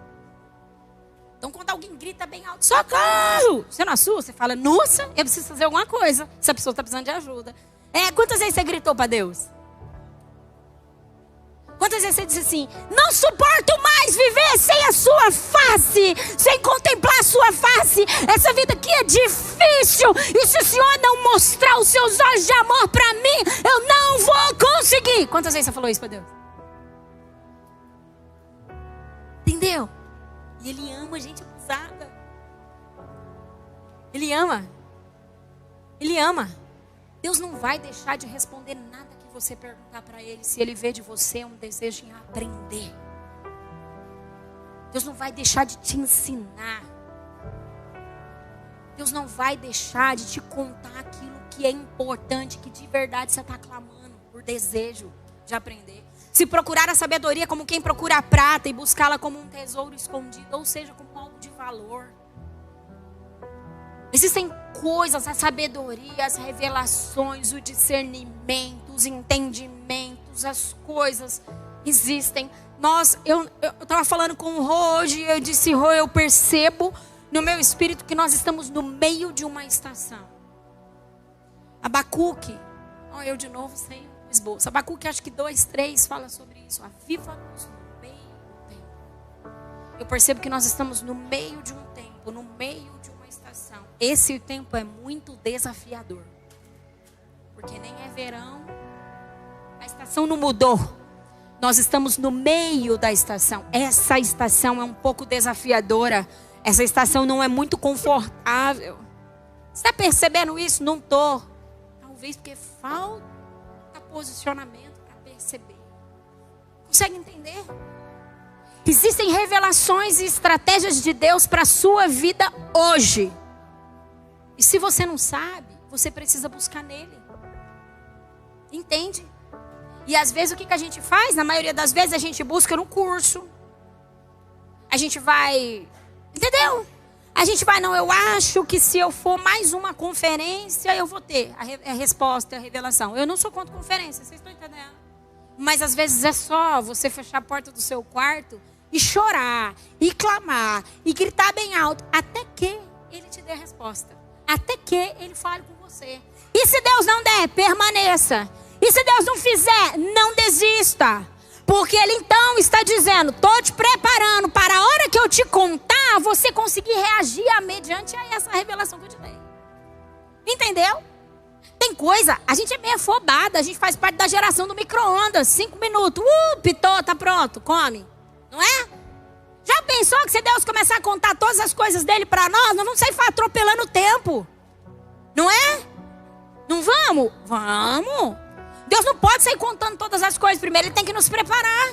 Então, quando alguém grita bem alto, socorro! Você não assusta? Você fala, nossa, eu preciso fazer alguma coisa. Essa pessoa está precisando de ajuda. Quantas vezes você gritou para Deus? Quantas vezes você disse assim, não suporto mais viver sem a sua face, sem contemplar a sua face. Essa vida aqui é difícil. E se o Senhor não mostrar os seus olhos de amor para mim, eu não vou conseguir. Quantas vezes você falou isso para Deus? Entendeu? E Ele ama gente abusada. Ele ama. Ele ama. Deus não vai deixar de responder nada que você perguntar para Ele, se Ele vê de você um desejo em aprender. Deus não vai deixar de te ensinar. Deus não vai deixar de te contar aquilo que é importante, que de verdade você está clamando por desejo de aprender. Se procurar a sabedoria como quem procura a prata e buscá-la como um tesouro escondido, ou seja, como algo de valor. Existem coisas, a sabedoria, as revelações, o discernimento, os entendimentos, as coisas existem. Eu estava falando com o Rô hoje, eu disse, Rô, eu percebo no meu espírito que nós estamos no meio de uma estação. Abacuque, eu de novo sem o esboço. Abacuque, acho que 2:3 fala sobre isso. Aviva-nos no meio do tempo. Eu percebo que nós estamos no meio de um tempo, no meio de uma estação. Esse tempo é muito desafiador. Porque nem é verão, a estação não mudou. Nós estamos no meio da estação. Essa estação é um pouco desafiadora. Essa estação não é muito confortável. Você está percebendo isso? Não estou. Talvez porque falta posicionamento para perceber. Consegue entender? Existem revelações e estratégias de Deus para a sua vida hoje. E se você não sabe, você precisa buscar nele. Entende? E às vezes o que a gente faz? Na maioria das vezes a gente busca no curso. A gente vai... Entendeu? A gente vai, não, eu acho que se eu for mais uma conferência, eu vou ter a resposta, a revelação. Eu não sou contra conferência, vocês estão entendendo? Mas às vezes é só você fechar a porta do seu quarto e chorar, e clamar, e gritar bem alto, até que ele te dê a resposta. Até que ele fale com você. E se Deus não der, permaneça. E se Deus não fizer, não desista. Porque ele então está dizendo, estou te preparando para a hora que eu te contar, você conseguir reagir mediante a essa revelação que eu te dei. Entendeu? Tem coisa, a gente é meio afobada, a gente faz parte da geração do micro-ondas. 5 minutos, pitou, tá pronto, come. Não é? Já pensou que se Deus começar a contar todas as coisas dele para nós vamos sair atropelando o tempo. Não é? Não vamos? Vamos. Deus não pode sair contando todas as coisas primeiro, ele tem que nos preparar.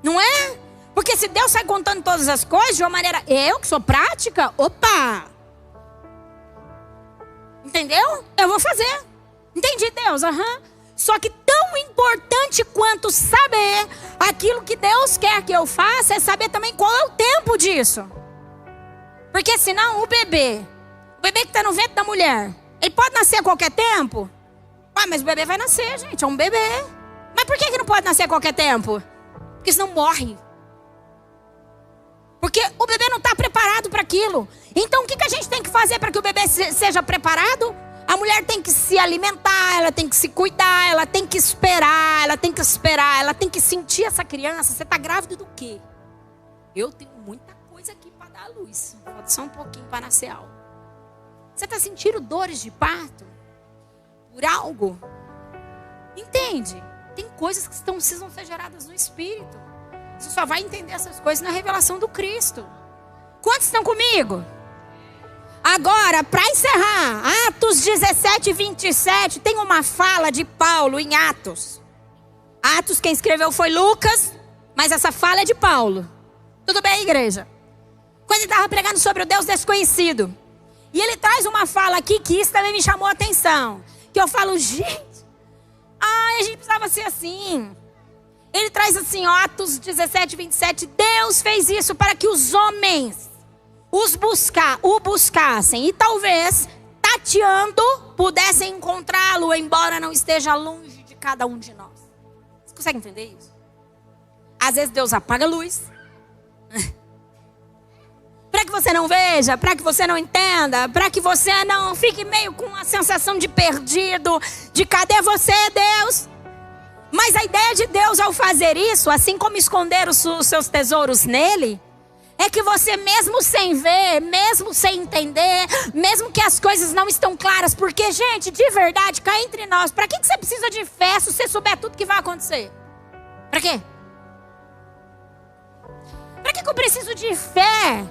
Não é? Porque se Deus sai contando todas as coisas de uma maneira... Eu que sou prática, opa! Entendeu? Eu vou fazer. Entendi, Deus, Só que tão importante quanto saber aquilo que Deus quer que eu faça, é saber também qual é o tempo disso. Porque senão o bebê que está no ventre da mulher, ele pode nascer a qualquer tempo? Mas o bebê vai nascer, gente, é um bebê. Mas por que não pode nascer a qualquer tempo? Porque senão morre. Porque o bebê não está preparado para aquilo. Então o que a gente tem que fazer para que o bebê seja preparado? A mulher tem que se alimentar, ela tem que se cuidar, ela tem que esperar, ela tem que sentir essa criança. Você está grávida do quê? Eu tenho muita coisa aqui para dar à luz. Pode só um pouquinho para nascer algo. Você está sentindo dores de parto? Por algo? Entende? Tem coisas que precisam ser geradas no Espírito. Você só vai entender essas coisas na revelação do Cristo. Quantos estão comigo? Agora, para encerrar, Atos 17:27, tem uma fala de Paulo em Atos. Atos, quem escreveu foi Lucas, mas essa fala é de Paulo. Tudo bem, igreja? Quando ele estava pregando sobre o Deus desconhecido. E ele traz uma fala aqui que isso também me chamou a atenção. Que eu falo, gente, a gente precisava ser assim. Ele traz assim, Atos 17:27, Deus fez isso para que os homens o buscassem. E talvez, tateando, pudessem encontrá-lo, embora não esteja longe de cada um de nós. Você consegue entender isso? Às vezes Deus apaga a luz. Para que você não veja, para que você não entenda, para que você não fique meio com a sensação de perdido, de cadê você, Deus? Mas a ideia de Deus ao fazer isso, assim como esconder os seus tesouros nele, é que você mesmo sem ver, mesmo sem entender, mesmo que as coisas não estão claras, porque gente, de verdade, cá entre nós, para que você precisa de fé se você souber tudo que vai acontecer? Para quê? Para que eu preciso de fé?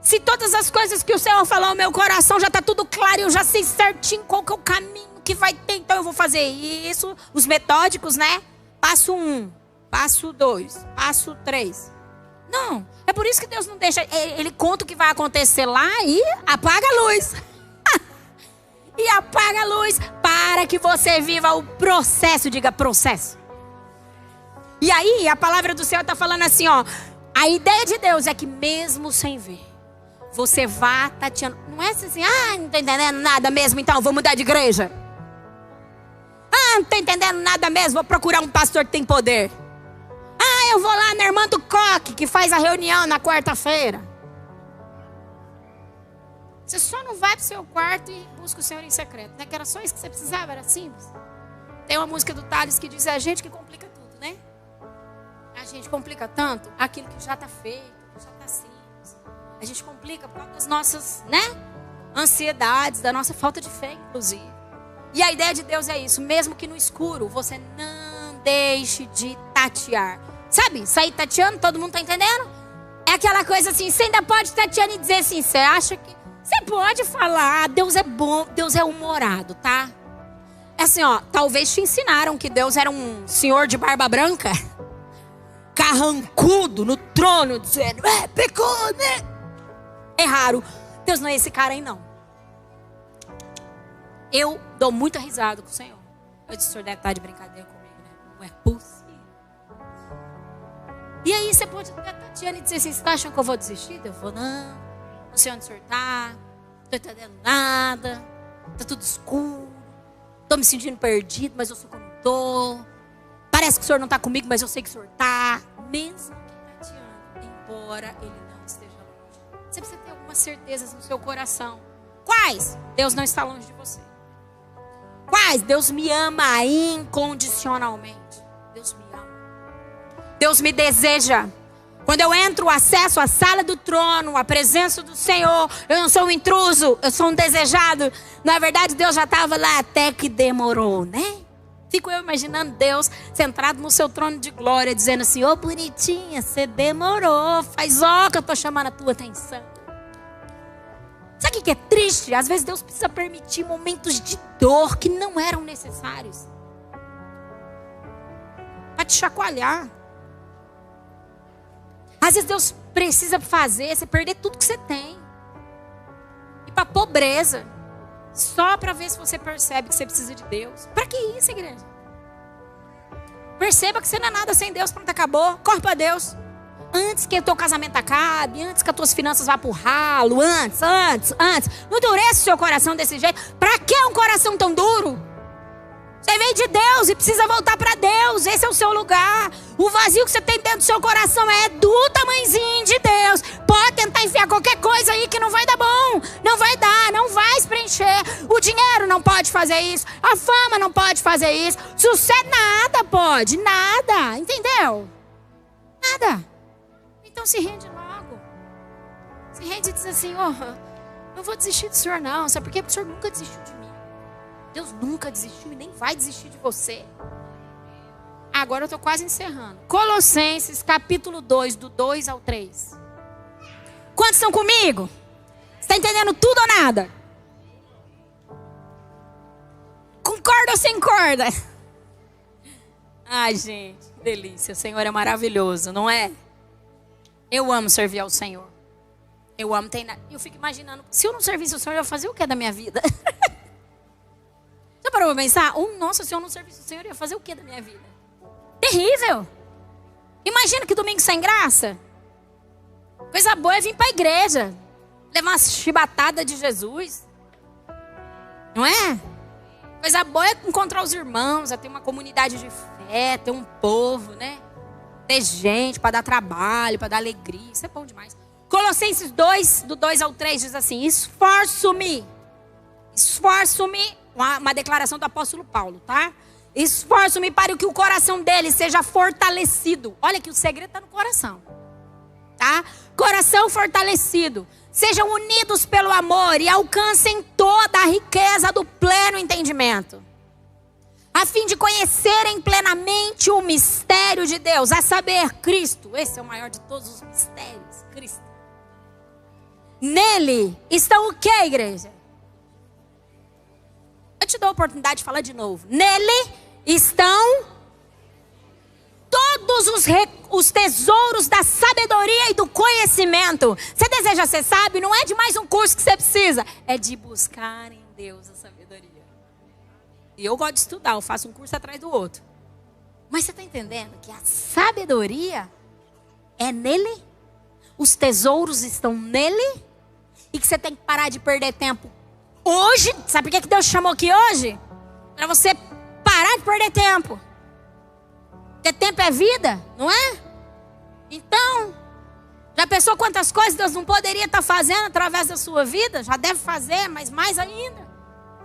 Se todas as coisas que o Senhor falou no meu coração já está tudo claro, eu já sei certinho qual que é o caminho que vai ter, então eu vou fazer isso. Os metódicos, né? Passo 1, passo 2, passo 3. Não, é por isso que Deus não deixa, ele conta o que vai acontecer lá e apaga a luz. E apaga a luz para que você viva o processo, diga processo. E aí a palavra do Senhor está falando assim, ó, a ideia de Deus é que mesmo sem ver, você vá tateando. Não é assim, não tô entendendo nada mesmo, então vou mudar de igreja. Não tô entendendo nada mesmo, vou procurar um pastor que tem poder. Eu vou lá na irmã do Coque, que faz a reunião na quarta-feira. Você só não vai pro seu quarto e busca o Senhor em secreto, né? Que era só isso que você precisava, era simples. Tem uma música do Thales que diz, é a gente que complica tudo, né? A gente complica tanto aquilo que já está feito, que já está simples. A gente complica por causa das nossas, né? Ansiedades, da nossa falta de fé, inclusive. E a ideia de Deus é isso, mesmo que no escuro, você não deixe de tatear. Sabe, sair tateando, todo mundo tá entendendo? É aquela coisa assim, você ainda pode tateando e dizer assim, você acha que... Você pode falar, Deus é bom, Deus é humorado, tá? É assim, ó, talvez te ensinaram que Deus era um senhor de barba branca, carrancudo no trono, dizendo, pecou, né? É raro. Deus não é esse cara aí, não. Eu dou muita risada com o Senhor. Eu disse, o senhor deve estar de brincadeira comigo, né? Não é possível. E aí você pode estar tateando e dizer assim, você tá achando que eu vou desistir? Eu vou, não sei onde o senhor está, não estou entendendo nada, está tudo escuro, estou me sentindo perdido, mas eu sei que eu não estou. Parece que o senhor não está comigo, mas eu sei que o senhor está. Mesmo que tateando, embora ele não esteja longe. Você precisa ter algumas certezas no seu coração. Quais? Deus não está longe de você. Quais? Deus me ama incondicionalmente. Deus me ama. Deus me deseja. Quando eu entro, acesso à sala do trono, à presença do Senhor, eu não sou um intruso, eu sou um desejado. Na verdade, Deus já estava lá até que demorou, né? Fico eu imaginando Deus sentado no seu trono de glória, dizendo assim, ô bonitinha, você demorou, faz que eu estou chamando a tua atenção. Sabe o que é triste? Às vezes Deus precisa permitir momentos de dor que não eram necessários. Para te chacoalhar. Às vezes Deus precisa fazer você perder tudo que você tem. Ir para a pobreza. Só para ver se você percebe que você precisa de Deus. Para que isso, igreja? Perceba que você não é nada sem Deus. Pronto, acabou. Corre para Deus. Antes que o teu casamento acabe, antes que as tuas finanças vá pro ralo, antes. Não endurece o seu coração desse jeito. Para que um coração tão duro? Você veio de Deus e precisa voltar para Deus. Esse é o seu lugar. O vazio que você tem dentro do seu coração é do tamanhozinho de Deus. Pode tentar enfiar qualquer coisa aí que não vai dar bom. Não vai dar, não vai se preencher. O dinheiro não pode fazer isso. A fama não pode fazer isso. Sucesso nada pode, nada. Entendeu? Nada. Então se rende logo. Se rende e diz assim, não vou desistir do Senhor não. Sabe por quê? Porque o Senhor nunca desistiu de mim. Deus nunca desistiu e nem vai desistir de você. Agora eu estou quase encerrando. Colossenses capítulo 2, do 2 ao 3. Quantos estão comigo? Você está entendendo tudo ou nada? Concorda ou sem corda? Ai, gente, que delícia. O Senhor é maravilhoso, não é? Eu amo servir ao Senhor. Eu amo treinar. Eu fico imaginando, se eu não servisse ao Senhor, eu ia fazer o que da minha vida? Já parou pra pensar? Nossa, se eu não servisse ao Senhor, eu ia fazer o que da minha vida? Terrível. Imagina que domingo sem graça. Coisa boa é vir pra igreja. Levar uma chibatada de Jesus. Não é? Coisa boa é encontrar os irmãos, é ter uma comunidade de fé, ter um povo, né? Ter gente para dar trabalho, para dar alegria. Isso é bom demais. Colossenses 2, do 2 ao 3, diz assim: esforço-me. Uma declaração do apóstolo Paulo, tá? Esforço-me para que o coração dele seja fortalecido. Olha que o segredo está no coração, tá? Coração fortalecido. Sejam unidos pelo amor e alcancem toda a riqueza do pleno entendimento, a fim de conhecerem plenamente o mistério de Deus, a saber, Cristo. Esse é o maior de todos os mistérios, Cristo. Nele estão o que, igreja? Eu te dou a oportunidade de falar de novo. Nele estão todos os tesouros da sabedoria e do conhecimento. Você deseja ser sábio? Não é de mais um curso que você precisa. É de buscar em Deus a sabedoria. E eu gosto de estudar, eu faço um curso atrás do outro. Mas você está entendendo que a sabedoria é nele? Os tesouros estão nele? e que você tem que parar de perder tempo hoje. Sabe por que Deus te chamou aqui hoje? Para você parar de perder tempo. Porque tempo é vida, não é? Então, já pensou quantas coisas Deus não poderia estar fazendo através da sua vida? Já deve fazer, mas mais ainda.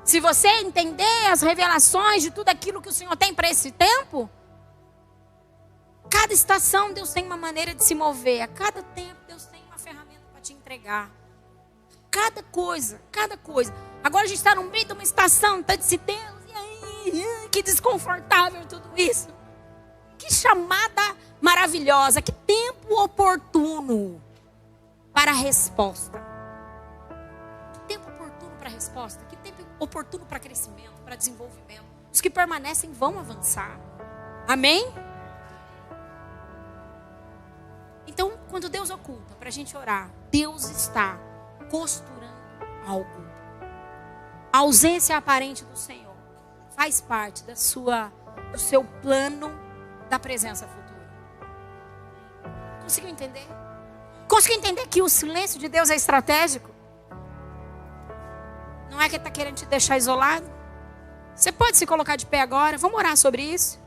Se você entender as revelações de tudo aquilo que o Senhor tem para esse tempo, cada estação Deus tem uma maneira de se mover. A cada tempo Deus tem uma ferramenta para te entregar. Cada coisa, cada coisa. Agora a gente está no meio de uma estação, está desse Deus, e aí, que desconfortável tudo isso. Que chamada maravilhosa, que tempo oportuno para a resposta. Que tempo oportuno para a resposta, que tempo oportuno para crescimento, para desenvolvimento. Os que permanecem vão avançar. Amém? Então, quando Deus oculta para a gente orar, Deus está costurando algo. A ausência aparente do Senhor faz parte do seu plano da presença futura. Conseguiu entender? Conseguiu entender que o silêncio de Deus é estratégico? Não é que Ele está querendo te deixar isolado? Você pode se colocar de pé agora? Vamos orar sobre isso?